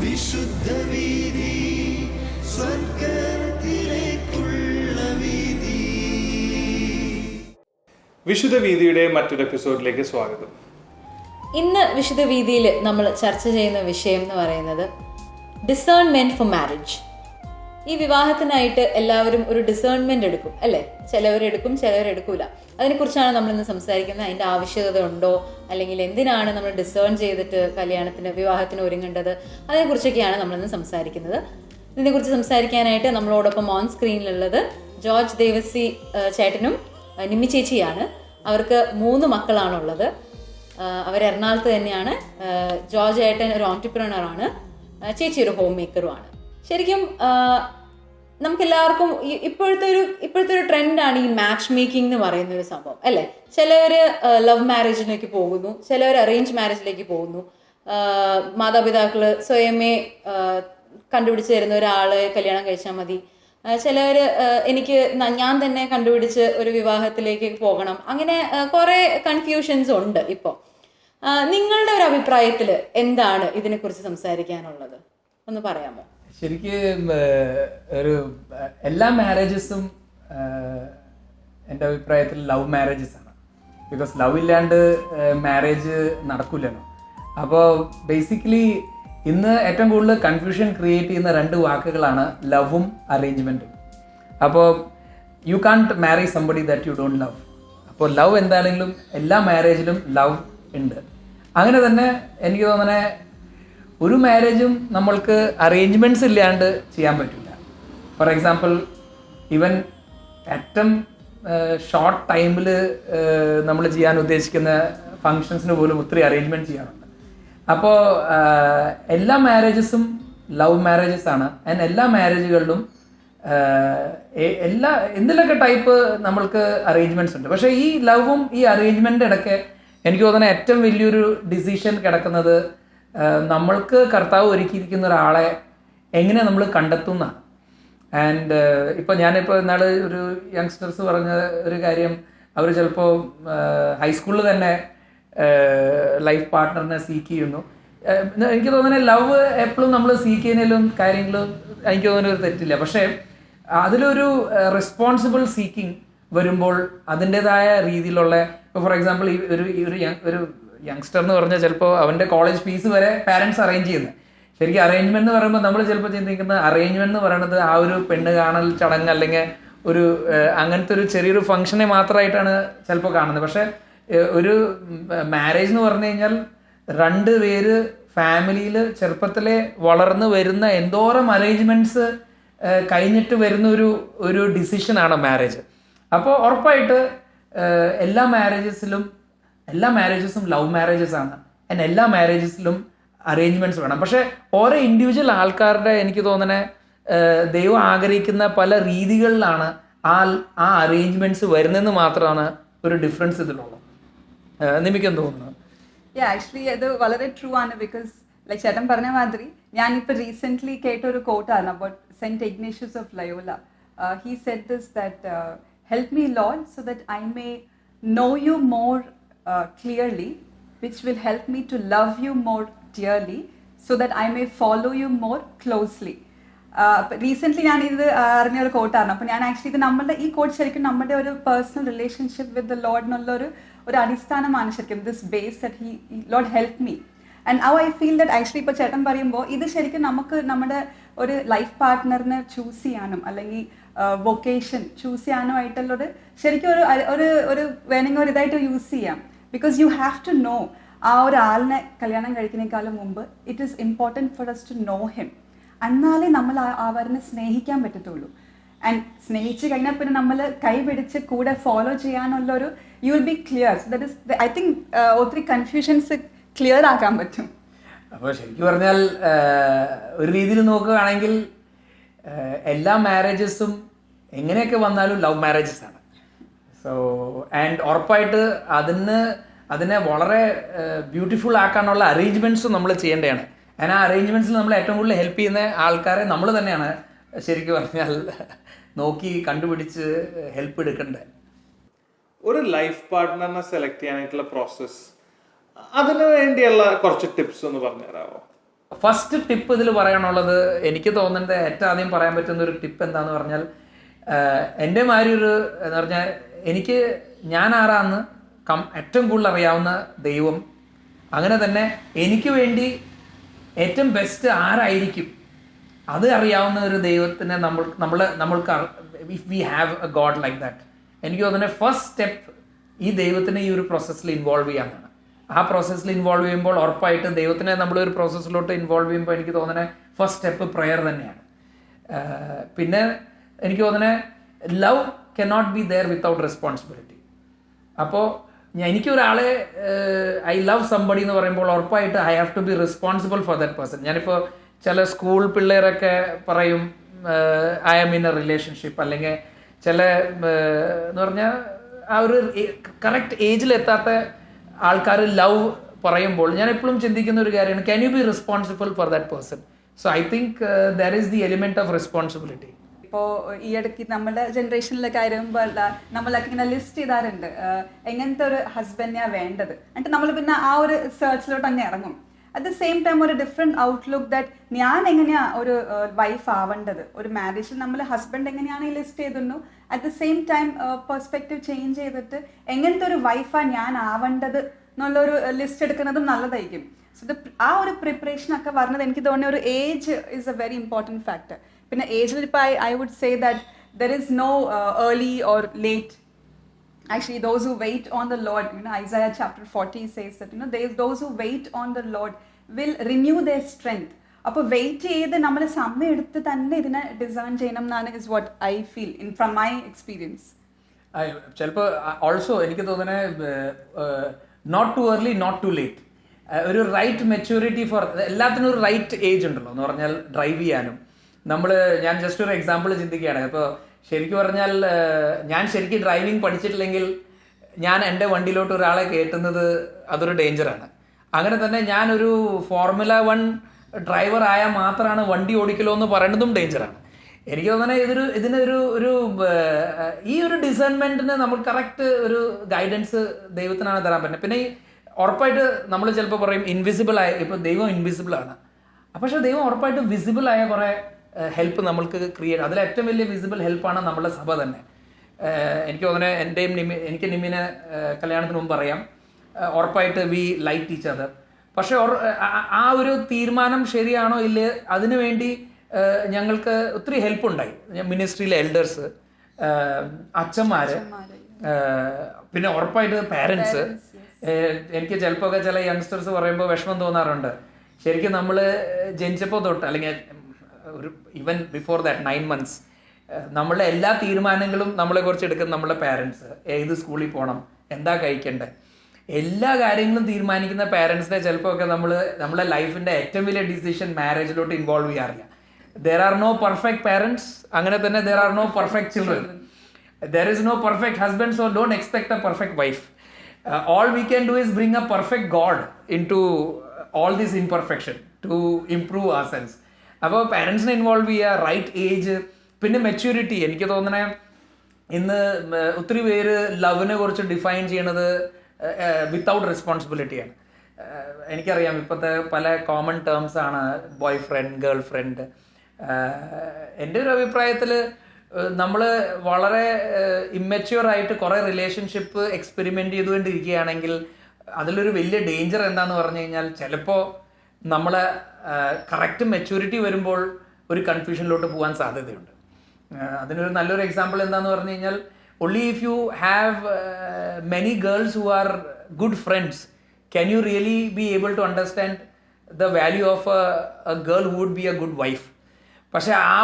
വിശുദ്ധ വീതി, സ്വർഗ്ഗത്തിലേക്കുള്ള വീതി. വിശുദ്ധ വീതിയുടെ മറ്റൊരു എപ്പിസോഡിലേക്ക് സ്വാഗതം. ഇന്ന് വിശുദ്ധ വീതിയിൽ നമ്മൾ ചർച്ച ചെയ്യുന്ന വിഷയം എന്ന് പറയുന്നത് ഡിസേൺമെൻറ്റ് ഫോർ മാരേജ്. ഈ വിവാഹത്തിനായിട്ട് എല്ലാവരും ഒരു ഡിസേൺമെൻറ്റ് എടുക്കും അല്ലേ? ചിലവരെടുക്കും, ചിലവരെടുക്കൂല. അതിനെക്കുറിച്ചാണ് നമ്മളിന്ന് സംസാരിക്കുന്നത്. അതിൻ്റെ ആവശ്യകത ഉണ്ടോ, അല്ലെങ്കിൽ എന്തിനാണ് നമ്മൾ ഡിസേൺ ചെയ്തിട്ട് വിവാഹത്തിന് ഒരുങ്ങേണ്ടത്, അതിനെക്കുറിച്ചൊക്കെയാണ് നമ്മളിന്ന് സംസാരിക്കുന്നത്. ഇതിനെക്കുറിച്ച് സംസാരിക്കാനായിട്ട് നമ്മളോടൊപ്പം ഓൺ സ്ക്രീനിലുള്ളത് ജോർജ് ദേവസി ചേട്ടനും നിമ്മി ചേച്ചിയാണ്. അവർക്ക് 3 മക്കളാണുള്ളത്. അവർ എറണാകുളത്ത് തന്നെയാണ്. ജോർജ് ഏട്ടൻ ഒരു ഓൺട്രപ്രണറാണ്, ചേച്ചി ഒരു ഹോം മേക്കറുമാണ്. ശരിക്കും നമുക്കെല്ലാവർക്കും ഇപ്പോഴത്തെ ഒരു ട്രെൻഡാണ് ഈ മാച്ച് മേക്കിംഗ് എന്ന് പറയുന്ന ഒരു സംഭവം അല്ലേ? ചിലവർ ലവ് മാരേജിലേക്ക് പോകുന്നു, ചിലവർ അറേഞ്ച് മാരേജിലേക്ക് പോകുന്നു. മാതാപിതാക്കൾ സ്വയമേ കണ്ടുപിടിച്ച് തരുന്ന ഒരാളെ കല്യാണം കഴിച്ചാൽ മതി. ചിലവർ ഞാൻ തന്നെ കണ്ടുപിടിച്ച് ഒരു വിവാഹത്തിലേക്ക് പോകണം. അങ്ങനെ കുറേ കൺഫ്യൂഷൻസ് ഉണ്ട് ഇപ്പോൾ. നിങ്ങളുടെ ഒരു അഭിപ്രായത്തിൽ എന്താണ് ഇതിനെക്കുറിച്ച് സംസാരിക്കാനുള്ളത്, ഒന്ന് പറയാമോ? ശരിക്കും എല്ലാ മാരേജസും എൻ്റെ അഭിപ്രായത്തിൽ ലവ് മാരേജസ് ആണ്. ബിക്കോസ് ലവ് ഇല്ലാണ്ട് മാരേജ് നടക്കില്ലല്ലോ. അപ്പോൾ ബേസിക്കലി ഇന്ന് ഏറ്റവും കൂടുതൽ കൺഫ്യൂഷൻ ക്രിയേറ്റ് ചെയ്യുന്ന 2 വാക്കുകളാണ് ലവും അറേഞ്ച്മെൻറ്റും. അപ്പോൾ you can't marry somebody that you don't love. അപ്പോൾ ലവ് എന്താണെങ്കിലും എല്ലാ മാരേജിലും ലവ് ഉണ്ട്. അങ്ങനെ തന്നെ എനിക്ക് തോന്നണേ ഒരു മാരേജും നമ്മൾക്ക് അറേഞ്ച്മെൻറ്റ്സ് ഇല്ലാണ്ട് ചെയ്യാൻ പറ്റില്ല. ഫോർ എക്സാമ്പിൾ ഈവൻ ഏറ്റവും ഷോർട്ട് ടൈമിൽ നമ്മൾ ചെയ്യാൻ ഉദ്ദേശിക്കുന്ന ഫങ്ഷൻസിന് പോലും ഒത്തിരി അറേഞ്ച്മെൻറ്റ് ചെയ്യാറുണ്ട്. അപ്പോൾ എല്ലാ മാരേജസും ലവ് മാരേജസ് ആണ്. ആൻഡ് എല്ലാ മാരേജുകളിലും എന്തിലൊക്കെ ടൈപ്പ് നമ്മൾക്ക് അറേഞ്ച്മെൻറ്റ്സ് ഉണ്ട്. പക്ഷേ ഈ ലവും ഈ അറേഞ്ച്മെൻ്റ് ഇടയ്ക്ക് എനിക്ക് തോന്നുന്ന ഏറ്റവും വലിയൊരു ഡിസിഷൻ കിടക്കുന്നത് നമ്മൾക്ക് കർത്താവ് ഒരുക്കിയിരിക്കുന്ന ഒരാളെ എങ്ങനെ നമ്മൾ കണ്ടെത്തുന്നതാണ്. ആൻഡ് ഞാനിപ്പോൾ ഇന്നാൾ ഒരു യങ്സ്റ്റേഴ്സ് പറഞ്ഞ ഒരു കാര്യം, അവർ ചിലപ്പോൾ ഹൈസ്കൂളിൽ തന്നെ ലൈഫ് പാർട്ട്ണറിനെ സീക്ക് ചെയ്യുന്നു. എനിക്ക് തോന്നുന്നത് ലവ് എപ്പോഴും നമ്മൾ സീക്ക് ചെയ്യുന്നതിലും കാര്യങ്ങളും എനിക്ക് തോന്നുന്ന ഒരു തെറ്റില്ല. പക്ഷേ അതിലൊരു റെസ്പോൺസിബിൾ സീക്കിങ് വരുമ്പോൾ അതിൻ്റെതായ രീതിയിലുള്ള, ഇപ്പോൾ ഫോർ എക്സാമ്പിൾ ഒരു യങ്സ്റ്റർ എന്ന് പറഞ്ഞാൽ ചിലപ്പോൾ അവൻ്റെ കോളേജ് ഫീസ് വരെ പാരൻസ് അറേഞ്ച് ചെയ്യുന്നത്. ശരിക്കും അറേഞ്ച്മെന്റ് എന്ന് പറയുമ്പോൾ നമ്മൾ ചിലപ്പോൾ ചിന്തിക്കുന്നത് അറേഞ്ച്മെന്റ് എന്ന് പറയുന്നത് ആ ഒരു പെണ്ണ് കാണൽ ചടങ്ങ് അല്ലെങ്കിൽ ഒരു അങ്ങനത്തെ ഒരു ചെറിയൊരു ഫംഗ്ഷനെ മാത്രമായിട്ടാണ് ചിലപ്പോൾ കാണുന്നത്. പക്ഷേ ഒരു മാരേജ് എന്ന് പറഞ്ഞു കഴിഞ്ഞാൽ 2 പേര് ഫാമിലിയിൽ ചെറുപ്പത്തിലെ വളർന്നു വരുന്ന എന്തോരം അറേഞ്ച്മെൻറ്റ്സ് കഴിഞ്ഞിട്ട് വരുന്ന ഒരു ഡിസിഷനാണ് മാരേജ്. അപ്പോൾ ഉറപ്പായിട്ട് എല്ലാ മാരേജസും ലവ് മാരേജസ് ആണ്. ആൻഡ് എല്ലാ മാരേജസിലും അറേഞ്ച്മെൻറ്റ്സ് വേണം. പക്ഷേ ഓരോ ഇൻഡിവിജ്വൽ ആൾക്കാരുടെ എനിക്ക് തോന്നണേ ദൈവം ആഗ്രഹിക്കുന്ന പല രീതികളിലാണ് ആ അറേഞ്ച്മെൻറ്റ്സ് വരുന്നതെന്ന് മാത്രമാണ് ഒരു ഡിഫറൻസ് ഇതിലുള്ളത്. നിമിക്കെന്ത് തോന്നുന്നു? ആക്ച്വലി അത് വളരെ ട്രൂ ആണ്. ബിക്കോസ് ലൈക്ക് ചേട്ടൻ പറഞ്ഞ മാതിരി ഞാനിപ്പോൾ റീസെൻ്റ്ലി കേട്ട ഒരു കോട്ടാണ് about Saint Ignatius of Loyola. He said this that help me Lord so that I may know you more clearly, which will help me to love you more dearly, so that I may follow you more closely. Recently ഞാൻ ഇത് അറിഞ്ഞ ഒരു കോട്ടാണ്. അപ്പോൾ ഞാൻ actually ഈ coat ശരിക്കും നമ്മുടെ ഒരു personal relationship with the Lord എന്നുള്ള ഒരു അടിസ്ഥാനമാണ് ശരിക്കും. This base that he Lord help me. And ഔ ഐ ഫീൽ ദാറ്റ് ആക്ച്വലി ഇപ്പോൾ ചേട്ടൻ പറയുമ്പോൾ ഇത് ശരിക്കും നമുക്ക് നമ്മുടെ ഒരു ലൈഫ് പാർട്ട്ണറിനെ ചൂസ് ചെയ്യാനും അല്ലെങ്കിൽ വൊക്കേഷൻ ചൂസ് ചെയ്യാനുമായിട്ടുള്ളത് ശരിക്കും ഒരു വേണമെങ്കിൽ ഒരു ഇതായിട്ട് യൂസ് ചെയ്യാം. Because you have to know ആ ഒരാളിനെ കല്യാണം കഴിക്കുന്നതിനേക്കാളും മുമ്പ് it is important for us to know him. എന്നാലേ നമ്മൾ അവരെ സ്നേഹിക്കാൻ പറ്റത്തുള്ളൂ. ആൻഡ് സ്നേഹിച്ച് കഴിഞ്ഞാൽ പിന്നെ നമ്മൾ കൈ പിടിച്ച് കൂടെ ഫോളോ ചെയ്യാനുള്ളൊരു you will be clear. That is I think ഒത്തിരി കൺഫ്യൂഷൻസ് ക്ലിയർ ആക്കാൻ പറ്റും. അപ്പോൾ ശരിക്കും പറഞ്ഞാൽ ഒരു രീതിയിൽ നോക്കുകയാണെങ്കിൽ എല്ലാ മാരേജസും എങ്ങനെയൊക്കെ വന്നാലും ലവ് മാരേജസ് ആണ്. സോ ആൻഡ് ഉറപ്പായിട്ട് അതിനെ വളരെ ബ്യൂട്ടിഫുൾ ആക്കാനുള്ള അറേഞ്ച്മെൻറ്റ്സും നമ്മൾ ചെയ്യേണ്ടതാണ്. ആ അറേഞ്ച്മെൻറ്റ്സിൽ നമ്മൾ ഏറ്റവും കൂടുതൽ ഹെൽപ്പ് ചെയ്യുന്ന ആൾക്കാരെ നമ്മൾ തന്നെയാണ് ശരിക്കും പറഞ്ഞാൽ നോക്കി കണ്ടുപിടിച്ച് ഹെൽപ്പ് എടുക്കേണ്ടത്. ഒരു ലൈഫ് പാർട്ട്ണറിനെ സെലക്ട് ചെയ്യാനായിട്ടുള്ള പ്രോസസ്സ്, അതിന് വേണ്ടിയുള്ള കുറച്ച് ടിപ്സ് ഒന്ന് പറഞ്ഞു തരാമോ? ഫസ്റ്റ് ടിപ്പ് ഇതിൽ പറയാനുള്ളത്, എനിക്ക് തോന്നുന്നത് ഏറ്റവും ആദ്യം പറയാൻ പറ്റുന്ന ഒരു ടിപ്പ് എന്താന്ന് പറഞ്ഞാൽ, എൻ്റെ മാതിരി ഒരു എന്ന് പറഞ്ഞാൽ എനിക്ക് ഞാൻ ആരാന്ന് ഏറ്റവും കൂടുതൽ അറിയാവുന്ന ദൈവം, അങ്ങനെ തന്നെ എനിക്ക് വേണ്ടി ഏറ്റവും ബെസ്റ്റ് ആരായിരിക്കും അത് അറിയാവുന്ന ഒരു ദൈവത്തിനെ നമ്മൾക്ക് if we have A God like that, എനിക്ക് തോന്നുന്നത് ഫസ്റ്റ് സ്റ്റെപ്പ് ഈ ദൈവത്തിനെ ഈ ഒരു പ്രോസസ്സിൽ ഇൻവോൾവ് ചെയ്യാനാണ്. ആ പ്രോസസ്സിൽ ഇൻവോൾവ് ചെയ്യുമ്പോൾ ഉറപ്പായിട്ട് ദൈവത്തിനെ നമ്മളൊരു പ്രോസസ്സിലോട്ട് ഇൻവോൾവ് ചെയ്യുമ്പോൾ എനിക്ക് തോന്നുന്നത് ഫസ്റ്റ് സ്റ്റെപ്പ് പ്രെയർ തന്നെയാണ്. പിന്നെ എനിക്ക് തോന്നുന്നത് love cannot be there without responsibility. അപ്പോൾ എനിക്കൊരാളെ ഐ ലവ് സംബഡി എന്ന് പറയുമ്പോൾ ഉറപ്പായിട്ട് I have to be responsible for that person. ഞാനിപ്പോൾ ചില സ്കൂൾ പിള്ളേരൊക്കെ പറയും I am in a relationship, അല്ലെങ്കിൽ ചില എന്ന് പറഞ്ഞാൽ ആ ഒരു കറക്റ്റ് ഏജിലെത്താത്ത ആൾക്കാർ ലവ് പറയുമ്പോൾ ഞാൻ എപ്പോഴും ചിന്തിക്കുന്ന ഒരു കാര്യമാണ്, can you B responsible for that person? So I think there is the element of responsibility. ഇപ്പോൾ ഈ ഇടയ്ക്ക് നമ്മുടെ ജനറേഷനിലൊക്കെ ആയിരുമ്പോൾ നമ്മളൊക്കെ ഇങ്ങനെ ലിസ്റ്റ് ചെയ്താറുണ്ട് എങ്ങനത്തെ ഒരു ഹസ്ബൻഡിനാണ് വേണ്ടത്, എന്നിട്ട് നമ്മൾ പിന്നെ ആ ഒരു സെർച്ചിലോട്ട് അങ്ങ് ഇറങ്ങും. അറ്റ് ദ സെയിം ടൈം ഒരു ഡിഫറെൻറ്റ് ഔട്ട്ലുക്ക് ദാറ്റ് ഞാൻ എങ്ങനെയാണ് ഒരു വൈഫ് ആവേണ്ടത്, ഒരു മാരേജിൽ നമ്മൾ ഹസ്ബൻഡ് എങ്ങനെയാണ് ഈ ലിസ്റ്റ് ചെയ്തിരുന്നു, at the same time perspective change ചെയ്തിട്ട് എങ്ങനത്തെ ഒരു വൈഫാണ് ഞാൻ ആവേണ്ടത് എന്നുള്ളൊരു ലിസ്റ്റ് എടുക്കുന്നതും നല്ലതായിരിക്കും. സോ ആ ഒരു പ്രിപ്പറേഷനൊക്കെ പറഞ്ഞത് എനിക്ക് തോന്നുന്ന ഒരു age is a very important factor. പിന്നെ ഏജിൽ ഇപ്പോൾ I would say that there is no early or late. Actually, those who wait on the Lord, Isaiah chapter 40 says that, those who wait on the Lord will renew their strength. അപ്പോൾ wait ചെയ്ത് നമ്മൾ സമയം എടുത്ത് തന്നെ ഇതിനെ design ചെയ്യണം എന്നാണ് is what I feel from my experience. ചിലപ്പോൾ ഓൾസോ എനിക്ക് തോന്നുന്നത് not too early not too late, ഒരു റൈറ്റ് മെച്യൂരിറ്റി ഫോർ എല്ലാത്തിനും ഒരു റൈറ്റ് ഏജ് ഉണ്ടല്ലോ എന്ന് പറഞ്ഞാൽ ഡ്രൈവ് ചെയ്യാനും. ഞാൻ ജസ്റ്റ് ഒരു എക്സാമ്പിൾ ചിന്തിക്കുകയാണ്. ഇപ്പോൾ ശരിക്കും പറഞ്ഞാൽ ഞാൻ ശരിക്കും ഡ്രൈവിംഗ് പഠിച്ചിട്ടില്ലെങ്കിൽ ഞാൻ എൻ്റെ വണ്ടിയിലോട്ട് ഒരാളെ കയറ്റുന്നത് അതൊരു ഡേഞ്ചറാണ്. അങ്ങനെ തന്നെ ഞാനൊരു ഫോർമുല 1 ഡ്രൈവർ ആയാൽ മാത്രമാണ് വണ്ടി ഓടിക്കലോ എന്ന് പറയുന്നതും ഡേഞ്ചറാണ്. എനിക്ക് തോന്നുന്നത് ഇതിനൊരു ഈ ഒരു ഡിസൈൻമെൻറ്റിന് നമ്മൾ കറക്റ്റ് ഒരു ഗൈഡൻസ് ദൈവത്തിനാണ് തരാൻ പറ്റുന്നത്. പിന്നെ ഉറപ്പായിട്ട് നമ്മൾ ചിലപ്പോൾ പറയും ഇൻവിസിബിൾ ആയ, ഇപ്പോൾ ദൈവം ഇൻവിസിബിൾ ആണ്, പക്ഷേ ദൈവം ഉറപ്പായിട്ട് വിസിബിൾ ആയ കുറേ ഹെൽപ്പ് നമ്മൾക്ക് ക്രിയേറ്റ്, അതിൽ ഏറ്റവും വലിയ വിസിബിൾ ഹെൽപ്പാണ് നമ്മുടെ സഭ തന്നെ. എനിക്ക് തോന്നുന്നത് എനിക്ക് നിമ്മിനെ കല്യാണത്തിന് മുമ്പ് അറിയാം, ഉറപ്പായിട്ട് വി ലൈക്ക് ഈച്ച് അതർ. പക്ഷെ ആ ഒരു തീരുമാനം ശരിയാണോ ഇല്ലേ അതിനു വേണ്ടി ഞങ്ങൾക്ക് ഒത്തിരി ഹെൽപ്പ് ഉണ്ടായി. മിനിസ്ട്രിയിലെ എൽഡേഴ്സ്, അച്ഛന്മാര്, പിന്നെ ഉറപ്പായിട്ട് പാരൻസ്. എനിക്ക് ചിലപ്പോൾ ചില യങ്സ്റ്റേഴ്സ് പറയുമ്പോൾ വിഷമം തോന്നാറുണ്ട്. ശരിക്കും നമ്മൾ ജനിച്ചപ്പോൾ തൊട്ട് അല്ലെങ്കിൽ ഒരു ഈവൻ ബിഫോർ ദാറ്റ് 9 months നമ്മളുടെ എല്ലാ തീരുമാനങ്ങളും നമ്മളെക്കുറിച്ച് എടുക്കുന്ന നമ്മുടെ പാരൻസ്. ഏത് സ്കൂളിൽ പോകണം, എന്താ കഴിക്കേണ്ടത്, എല്ലാ കാര്യങ്ങളും തീരുമാനിക്കുന്ന പാരൻസിനെ ചിലപ്പോൾ ഒക്കെ നമ്മളെ ലൈഫിൻ്റെ ഏറ്റവും വലിയ ഡിസിഷൻ മാരേജിലോട്ട് ഇൻവോൾവ് ചെയ്യാറില്ല. There are no perfect parents, അങ്ങനെ തന്നെ there are no perfect children, there is no perfect husband, so don't expect a perfect wife. All we can do is bring a perfect God into all this imperfection to improve ourselves. അപ്പോൾ പാരൻസിനെ involve ചെയ്യുക, right age, പിന്നെ maturity. എനിക്ക് തോന്നണേ ഇന്ന് ഒത്തിരി പേര് ലവിനെ കുറിച്ച് define ചെയ്യണത് വിത്തൗട്ട് റെസ്പോൺസിബിലിറ്റിയാണ്. എനിക്കറിയാം ഇപ്പോഴത്തെ പല കോമൺ ടേംസ് ആണ് ബോയ് ഫ്രണ്ട്, ഗേൾ ഫ്രണ്ട്. എൻ്റെ ഒരു അഭിപ്രായത്തിൽ നമ്മൾ വളരെ ഇമ്മച്യൂർ ആയിട്ട് കുറേ റിലേഷൻഷിപ്പ് എക്സ്പെരിമെൻ്റ് ചെയ്തുകൊണ്ടിരിക്കുകയാണെങ്കിൽ അതിലൊരു വലിയ ഡേഞ്ചർ എന്താണെന്ന് പറഞ്ഞു കഴിഞ്ഞാൽ ചിലപ്പോൾ നമ്മളെ കറക്റ്റ് മെച്യൂരിറ്റി വരുമ്പോൾ ഒരു കൺഫ്യൂഷനിലോട്ട് പോകാൻ സാധ്യതയുണ്ട്. അതിനൊരു നല്ലൊരു എക്സാമ്പിൾ എന്താണെന്ന് പറഞ്ഞു കഴിഞ്ഞാൽ only if you have many girls who are good friends can you really be able to understand the value of a girl who would be a good wife. പക്ഷെ ആ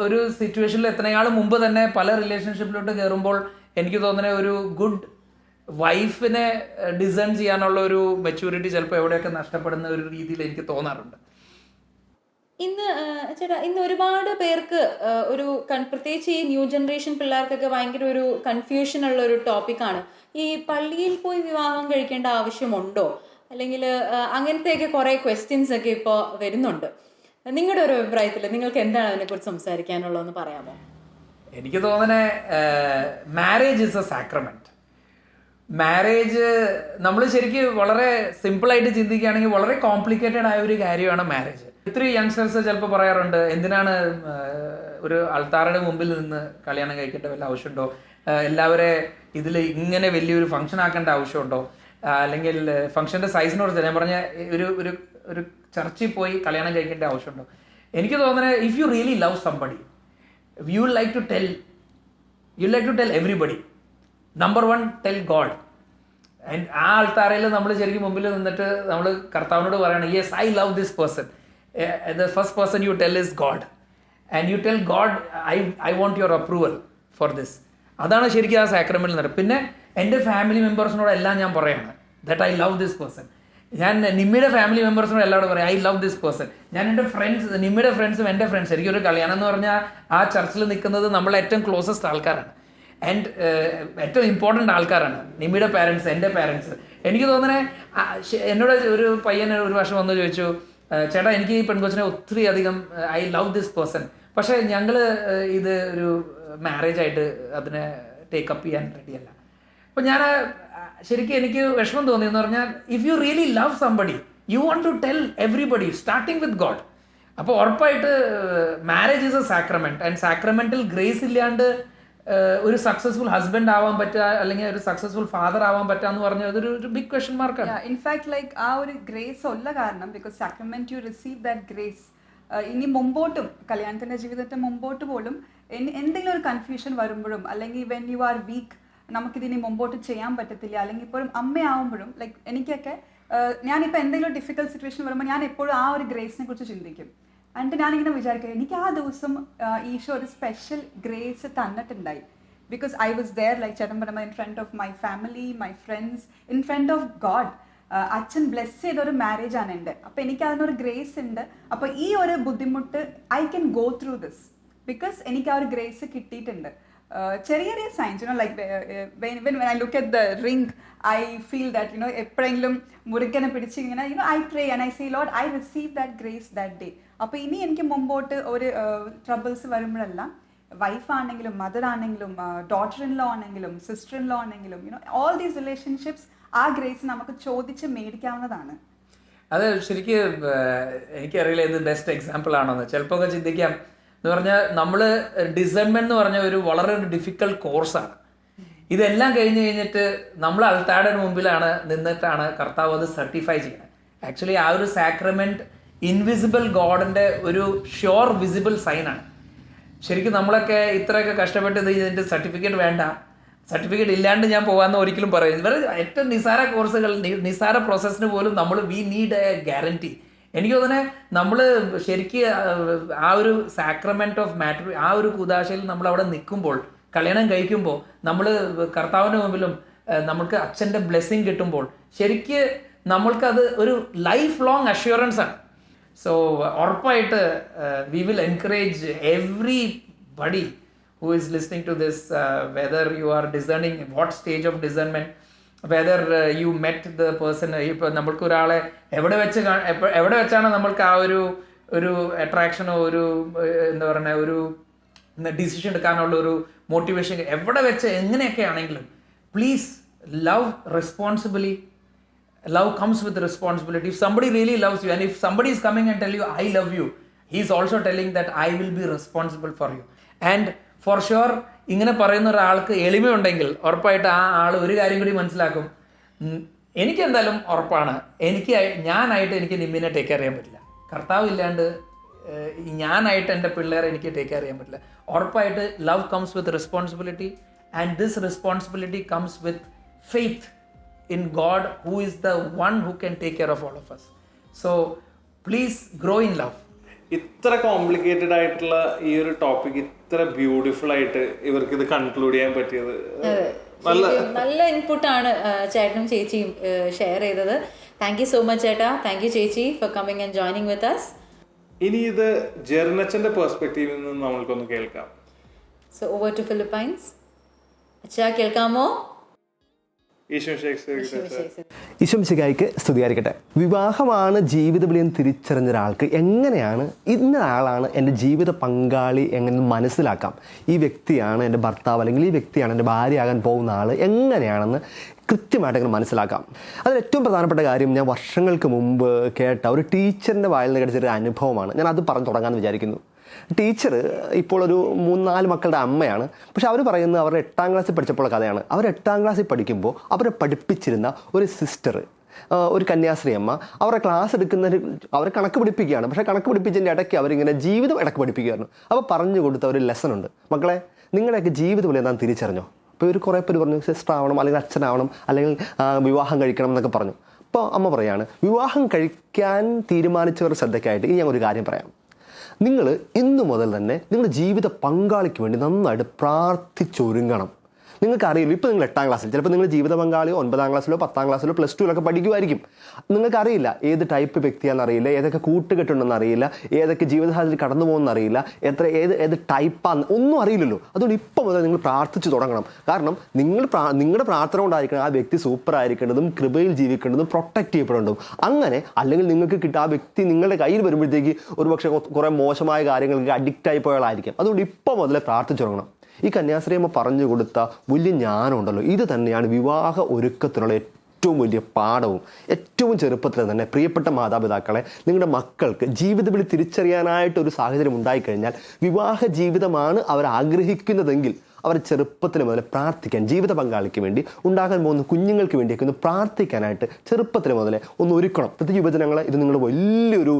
ഒരു സിറ്റുവേഷനിൽ എത്രയാൾ മുമ്പ് തന്നെ പല റിലേഷൻഷിപ്പിലോട്ട് കയറുമ്പോൾ എനിക്ക് തോന്നുന്നത് ഒരു ഗുഡ് വൈഫിനെ ഡിസൈൻ ചെയ്യാനുള്ള ഒരു മെച്യൂരിറ്റി ചിലപ്പോൾ എവിടെയൊക്കെ നഷ്ടപ്പെടുന്ന ഒരു രീതിയിൽ എനിക്ക് തോന്നാറുണ്ട്. ഇന്ന് ഒരുപാട് പേർക്ക് ഒരു പ്രത്യേകിച്ച് ഈ ന്യൂ ജനറേഷൻ പിള്ളേർക്കൊക്കെ ഭയങ്കര ഒരു കൺഫ്യൂഷൻ ഉള്ള ഒരു ടോപ്പിക്കാണ് ഈ പള്ളിയിൽ പോയി വിവാഹം കഴിക്കേണ്ട ആവശ്യമുണ്ടോ, അല്ലെങ്കിൽ അങ്ങനത്തെയൊക്കെ കുറേ ക്വസ്റ്റ്യൻസ് ഒക്കെ ഇപ്പോൾ വരുന്നുണ്ട്. നിങ്ങളുടെ ഒരു അഭിപ്രായത്തിൽ നിങ്ങൾക്ക് എന്താണ് അതിനെക്കുറിച്ച് സംസാരിക്കാനുള്ളതെന്ന് പറയാമോ? എനിക്ക് തോന്നണേ marriage is A sacrament. Marriage നമ്മൾ ശരിക്കും വളരെ സിമ്പിളായിട്ട് ചിന്തിക്കുകയാണെങ്കിൽ വളരെ കോംപ്ലിക്കേറ്റഡ് ആയ ഒരു കാര്യമാണ് മാരേജ്. ഇത്തിരി യങ്സ്റ്റേഴ്സ് ചിലപ്പോൾ പറയാറുണ്ട്, എന്തിനാണ് ഒരു ആൾത്താരുടെ മുമ്പിൽ നിന്ന് കല്യാണം കഴിക്കേണ്ട വല്ല ആവശ്യമുണ്ടോ, എല്ലാവരെ ഇതിൽ ഇങ്ങനെ വലിയൊരു ഫംഗ്ഷൻ ആക്കേണ്ട ആവശ്യമുണ്ടോ, അല്ലെങ്കിൽ ഫംഗ്ഷൻ്റെ സൈസിനോട് ഞാൻ പറഞ്ഞ ഒരു ഒരു ഒരു ചർച്ചിൽ പോയി കല്യാണം കഴിക്കേണ്ട ആവശ്യമുണ്ടോ. എനിക്ക് തോന്നുന്നത് if you really love somebody you like to tell everybody. Number 1 tell God. And ആ ആൾത്താരയിൽ നമ്മൾ ശരിക്കും മുമ്പിൽ നിന്നിട്ട് നമ്മൾ കർത്താവിനോട് പറയണം, yes I love this person. The first person you tell is God. And you tell God I want your approval for this. അതാണ് ശരിക്കും ആ സാക്രമെന്റിൽ നടക്കുക. പിന്നെ എൻ്റെ ഫാമിലി മെമ്പേഴ്സിനോടെല്ലാം ഞാൻ പറയാണ് that I love this person. ഞാൻ നിമ്മിയുടെ ഫാമിലി മെമ്പേഴ്സിനോട് എല്ലാവരും പറയാം ഐ ലവ് ദിസ് പേഴ്സൺ. ഞാൻ എൻ്റെ ഫ്രണ്ട്സ്, നിമ്മിയുടെ ഫ്രണ്ട്സും എൻ്റെ ഫ്രണ്ട്സ്, എനിക്കൊരു കല്യാണം എന്ന് പറഞ്ഞാൽ ആ ചർച്ചിൽ നിൽക്കുന്നത് നമ്മളെ ഏറ്റവും ക്ലോസസ്റ്റ് ആൾക്കാരാണ് ആൻഡ് ഏറ്റവും ഇമ്പോർട്ടൻ്റ് ആൾക്കാരാണ്. നിമ്മിയുടെ പാരൻസ്, എൻ്റെ പാരൻസ്. എനിക്ക് തോന്നുന്നത് എന്നോട് ഒരു പയ്യൻ ഒരു വർഷം വന്ന് ചോദിച്ചു, ചേട്ടാ എനിക്ക് ഈ പെൺകൊച്ചിനെ ഒത്തിരി അധികം ഐ ലവ് ദിസ് പേഴ്സൺ, പക്ഷേ ഞങ്ങൾ ഇത് ഒരു മാരേജ് ആയിട്ട് അതിനെ ടേക്കപ്പ് ചെയ്യാൻ റെഡിയല്ല. അപ്പം ഞാൻ ശരിക്കും എനിക്ക് വിഷമം തോന്നിയെന്ന് പറഞ്ഞാൽ if you really love somebody you want to tell everybody starting with God. അപ്പോൾ ഉറപ്പായിട്ട് marriage is a sacrament and sacramental grace ഇല്ലാണ്ട് ഒരു സക്സസ്ഫുൾ ഹസ്ബൻഡ് ആവാൻ പറ്റുക അല്ലെങ്കിൽ ഒരു സക്സസ്ഫുൾ ഫാദർ ആവാൻ പറ്റുക എന്ന് പറഞ്ഞാൽ അതൊരു ബിഗ് ക്വസ്റ്റ്യൻ മാർക്കാണ്. ഇൻഫാക്ട് ലൈക്ക് ആ ഒരു ഗ്രേസ് ഉള്ള കാരണം because sacrament U receive that grace. ഇനി മുമ്പോട്ടും കല്യാണത്തിന്റെ ജീവിതത്തെ മുമ്പോട്ട് പോലും എന്തെങ്കിലും ഒരു കൺഫ്യൂഷൻ വരുമ്പോഴും അല്ലെങ്കിൽ വെൻ യു ആർ വീക്ക് നമുക്കിതിനി മുമ്പോട്ട് ചെയ്യാൻ പറ്റത്തില്ല, അല്ലെങ്കിൽ ഇപ്പോഴും അമ്മയാവുമ്പോഴും ലൈക്ക് എനിക്കൊക്കെ ഞാനിപ്പോൾ എന്തെങ്കിലും ഡിഫിക്കൽട്ട് സിറ്റുവേഷൻ വരുമ്പോൾ ഞാൻ എപ്പോഴും ആ ഒരു ഗ്രേസിനെ കുറിച്ച് ചിന്തിക്കും. എന്നിട്ട് ഞാനിങ്ങനെ വിചാരിക്കും എനിക്ക് ആ ദിവസം ഈശോ ഒരു സ്പെഷ്യൽ ഗ്രേസ് തന്നിട്ടുണ്ടായി because I was there like ചേട്ടൻ പറഞ്ഞ in front of my family, my friends, in front of God. അച്ഛൻ ബ്ലെസ് ചെയ്തൊരു മാരേജ് ആണ് എൻ്റെ. അപ്പോൾ എനിക്ക് അതിനൊരു ഗ്രേസ് ഉണ്ട്. അപ്പോൾ ഈ ഒരു ബുദ്ധിമുട്ട് I can go through this because എനിക്ക് ആ ഒരു ഗ്രേസ് കിട്ടിയിട്ടുണ്ട്. ചെറിയ ചെറിയ signs like when I look at the ring I feel that എപ്പോഴെങ്കിലും മുറുക്കനെ പിടിച്ച് ഇങ്ങനെ I pray and I say Lord I receive that grace that day. അപ്പോൾ ഇനി എനിക്ക് മുമ്പോട്ട് ഒരു ട്രബിൾസ് വരുമ്പോഴെല്ലാം വൈഫ് ആണെങ്കിലും മദർ ആണെങ്കിലും ഡോട്ടർ ഇൻ ലോ ആണെങ്കിലും സിസ്റ്റർ ഇൻ ലോ ആണെങ്കിലും ഓൾ ദീസ് റിലേഷൻഷിപ്സ് ആ ഗ്രേസ് നമുക്ക് ചോദിച്ച് മേടിക്കാവുന്നതാണ്. അത് ശരിക്കും എനിക്കറിയില്ല ഇത് ബെസ്റ്റ് എക്സാമ്പിൾ ആണോന്ന്. ചിലപ്പോൾ ഒക്കെ ചിന്തിക്കാം എന്ന് പറഞ്ഞാൽ നമ്മൾ ഡിസൈൻമെന്റ് എന്ന് പറഞ്ഞ ഒരു വളരെ ഡിഫിക്കൽട്ട് കോഴ്സാണ്. ഇതെല്ലാം കഴിഞ്ഞിട്ട് നമ്മൾ അൾത്താരുടെ മുമ്പിലാണ് നിന്നിട്ടാണ് കർത്താവ് അത് സർട്ടിഫൈ ചെയ്യുന്നത്. ആക്ച്വലി ആ ഒരു സാക്രമെന്റ് ഇൻവിസിബിൾ ഗോഡിന്റെ ഒരു ഷ്യോർ വിസിബിൾ സൈനാണ്. ശരിക്കും നമ്മളൊക്കെ ഇത്രയൊക്കെ കഷ്ടപ്പെട്ട് ഇതിന്റെ സർട്ടിഫിക്കറ്റ് വേണ്ട, സർട്ടിഫിക്കറ്റ് ഇല്ലാണ്ട് ഞാൻ പോകാമെന്ന് ഒരിക്കലും പറയും. വെറുതെ ഏറ്റവും നിസാര കോഴ്സുകൾ, നിസാര പ്രോസസ്സിന് പോലും നമ്മൾ വി നീഡ് എ ഗ്യാരണ്ടി. എനിക്ക് തോന്നുന്നത് നമ്മൾ ശരിക്കും ആ ഒരു സാക്രമെന്റ് ഓഫ് മാറ്റർ, ആ ഒരു കൂദാശയിൽ നമ്മൾ അവിടെ നിൽക്കുമ്പോൾ, കല്യാണം കഴിക്കുമ്പോൾ, നമ്മൾ കർത്താവിൻ്റെ മുമ്പിലും നമുക്ക് അച്ഛൻ്റെ ബ്ലെസ്സിങ് കിട്ടുമ്പോൾ ശരിക്ക് നമ്മൾക്കത് ഒരു ലൈഫ് ലോങ് അഷ്യൂറൻസ് ആണ്. സോ ഉറപ്പായിട്ട് we will encourage every buddy who is listening to this, whether you are discerning, what stage of discernment, whether you met the person. ഇപ്പോൾ നമ്മൾക്ക് ഒരാളെ എവിടെ വെച്ചാണ് നമ്മൾക്ക് ആ ഒരു അട്രാക്ഷനോ ഒരു എന്താ പറയുക ഒരു ഡിസിഷൻ എടുക്കാനുള്ള ഒരു മോട്ടിവേഷൻ എവിടെ വെച്ച് എങ്ങനെയൊക്കെ ആണെങ്കിലും please love responsibly. Love comes with responsibility. If somebody really loves you and if somebody is coming and tell you I love you, he is also telling that I will be responsible for you. And for sure ഇങ്ങനെ പറയുന്ന ഒരാൾക്ക് എളിമയുണ്ടെങ്കിൽ ഉറപ്പായിട്ട് ആ ആൾ ഒരു കാര്യം കൂടി മനസ്സിലാക്കും. എനിക്ക് എന്തായാലും ഉറപ്പാണ്, ഞാനായിട്ട് എനിക്ക് നിമ്മിനെ ടേക്ക് കെയർ ചെയ്യാൻ പറ്റില്ല. കർത്താവ് ഇല്ലാണ്ട് ഞാനായിട്ട് എൻ്റെ പിള്ളേരെ എനിക്ക് ടേക്ക് കെയർ ചെയ്യാൻ പറ്റില്ല. ഉറപ്പായിട്ട് love comes with responsibility and this responsibility comes with faith in God, who is the one who can take care of all of us. So please grow in love. ഇത്ര complicated ആയിട്ടുള്ള ഈ ഒരു topic ഇത്ര beautiful ആയിട്ട് ഇവർക്ക് ഇത് conclude ചെയ്യാൻ പറ്റിയത് നല്ല ഇൻപുട്ടാണ് ചേട്ടനും ചേച്ചിയും ഷെയർ ചെയ്തത്. താങ്ക് യു സോ മച്ച് ചേട്ടാ. താങ്ക് യു ചേച്ചി for coming and joining with us. ഇനി ഇത് ജെറിനച്ചന്റെ പെർസ്പെക്റ്റീവിൽ നിന്ന് നമ്മൾക്കൊന്ന് കേൾക്കാം. So over to Philippines. അച്ഛാ കേൾക്കാമോ? ഈശ്വംശികായ്ക്ക് സ്തുതിയായിരിക്കട്ടെ. വിവാഹമാണ് ജീവിതവിളിയെന്ന് തിരിച്ചറിഞ്ഞ ഒരാൾക്ക് എങ്ങനെയാണ് ഇന്ന ആളാണ് എൻ്റെ ജീവിത പങ്കാളി എങ്ങനെ മനസ്സിലാക്കാം, ഈ വ്യക്തിയാണ് എൻ്റെ ഭർത്താവ് അല്ലെങ്കിൽ ഈ വ്യക്തിയാണ് എൻ്റെ ഭാര്യയാകാൻ പോകുന്ന ആൾ എങ്ങനെയാണെന്ന് കൃത്യമായിട്ട് അങ്ങനെ മനസ്സിലാക്കാം. അതിൽ ഏറ്റവും പ്രധാനപ്പെട്ട കാര്യം ഞാൻ വർഷങ്ങൾക്ക് മുമ്പ് കേട്ട ഒരു ടീച്ചറിൻ്റെ വായിൽ നിന്ന് കിടച്ചൊരു അനുഭവമാണ്. ഞാൻ അത് പറഞ്ഞു തുടങ്ങാമെന്ന് വിചാരിക്കുന്നു. ടീച്ചർ ഇപ്പോൾ ഒരു 3-4 മക്കളുടെ അമ്മയാണ്. പക്ഷെ അവർ പറയുന്നത് അവരുടെ 8ാം ക്ലാസ്സിൽ പഠിച്ചപ്പോൾ കഥയാണ്. അവർ 8ാം ക്ലാസ്സിൽ പഠിക്കുമ്പോൾ അവരെ പഠിപ്പിച്ചിരുന്ന ഒരു സിസ്റ്റർ, ഒരു കന്യാസ്ത്രീ അമ്മ, അവരുടെ ക്ലാസ് എടുക്കുന്നവർ അവരെ കണക്ക് പഠിപ്പിക്കുകയാണ്. പക്ഷേ കണക്ക് പഠിപ്പിച്ചതിൻ്റെ ഇടയ്ക്ക് അവരിങ്ങനെ ജീവിതം ഇടയ്ക്ക് പഠിപ്പിക്കുകയായിരുന്നു. അപ്പോൾ പറഞ്ഞു കൊടുത്ത ഒരു ലെസൺ ഉണ്ട്. മക്കളെ, നിങ്ങളുടെയൊക്കെ ജീവിതം പോലെ എന്താണെന്ന് തിരിച്ചറിഞ്ഞോ? ഇപ്പോൾ ഒരു കുറേ പേര് പറഞ്ഞു സിസ്റ്റർ ആവണം, അല്ലെങ്കിൽ അച്ഛനാവണം, അല്ലെങ്കിൽ വിവാഹം കഴിക്കണം എന്നൊക്കെ പറഞ്ഞു. അപ്പോൾ അമ്മ പറയാണ്, വിവാഹം കഴിക്കാൻ തീരുമാനിച്ചവരുടെ ശ്രദ്ധയ്ക്കായിട്ട് ഇനി ഞാൻ ഒരു കാര്യം പറയാം. നിങ്ങൾ ഇന്നു മുതൽ തന്നെ നിങ്ങളുടെ ജീവിത പങ്കാളിക്ക് വേണ്ടി നന്നായിട്ട് പ്രാർത്ഥിച്ചൊരുങ്ങണം. നിങ്ങൾക്കറിയില്ല, ഇപ്പോൾ നിങ്ങൾ 8ാം ക്ലാസ്സിൽ, ചിലപ്പോൾ നിങ്ങൾ ജീവിത പങ്കാളിയോ 9ാം ക്ലാസ്സിലോ 10ാം ക്ലാസ്സിലോ +2 പഠിക്കുമായിരിക്കും. നിങ്ങൾക്കറിയില്ല ഏത് ടൈപ്പ് വ്യക്തിയാണെന്നറിയില്ല, ഏതൊക്കെ കൂട്ടുകെട്ടുണ്ടെന്ന് അറിയില്ല, ഏതൊക്കെ ജീവിത സാഹചര്യം കടന്നു പോകുമെന്ന് അറിയില്ല, ഏത് ടൈപ്പാന്ന് ഒന്നും അറിയില്ലല്ലോ. അതുകൊണ്ട് ഇപ്പോൾ മുതൽ നിങ്ങൾ പ്രാർത്ഥിച്ചു തുടങ്ങണം. കാരണം നിങ്ങളുടെ പ്രാർത്ഥന കൊണ്ടായിരിക്കണം ആ വ്യക്തി സൂപ്പർ ആയിരിക്കേണ്ടതും കൃപയിൽ ജീവിക്കേണ്ടതും പ്രൊട്ടക്ട് ചെയ്യപ്പെടേണ്ടതും. അങ്ങനെ അല്ലെങ്കിൽ നിങ്ങൾക്ക് കിട്ടുക ആ വ്യക്തി നിങ്ങളുടെ കയ്യിൽ വരുമ്പോഴത്തേക്ക് ഒരുപക്ഷെ കുറേ മോശമായ കാര്യങ്ങൾക്ക് അഡിക്റ്റായി പോയാളായിരിക്കും. അതുകൊണ്ട് ഇപ്പോൾ മുതലേ പ്രാർത്ഥിച്ചു തുടങ്ങണം. ഈ കന്യാസ്ത്രീയമ്മ പറഞ്ഞു കൊടുത്ത വലിയ ജ്ഞാനമുണ്ടല്ലോ, ഇത് തന്നെയാണ് വിവാഹ ഒരുക്കത്തിനുള്ള ഏറ്റവും വലിയ പാഠവും. ഏറ്റവും ചെറുപ്പത്തിൽ തന്നെ പ്രിയപ്പെട്ട മാതാപിതാക്കളെ, നിങ്ങളുടെ മക്കൾക്ക് ജീവിതത്തിൽ തിരിച്ചറിയാനായിട്ടൊരു സാഹചര്യം ഉണ്ടായിക്കഴിഞ്ഞാൽ വിവാഹ ജീവിതമാണ് അവർ ആഗ്രഹിക്കുന്നതെങ്കിൽ അവർ ചെറുപ്പത്തിൽ മുതൽ പ്രാർത്ഥിക്കാൻ, ജീവിത പങ്കാളിക്ക് വേണ്ടി, ഉണ്ടാകാൻ പോകുന്ന കുഞ്ഞുങ്ങൾക്ക് വേണ്ടിയൊക്കെ ഒന്ന് പ്രാർത്ഥിക്കാനായിട്ട് ചെറുപ്പത്തിൽ മുതലേ ഒന്ന് ഒരുക്കണം. പ്രത്യേകിച്ച് യുവജനങ്ങളെ, ഇത് നിങ്ങൾ വലിയൊരു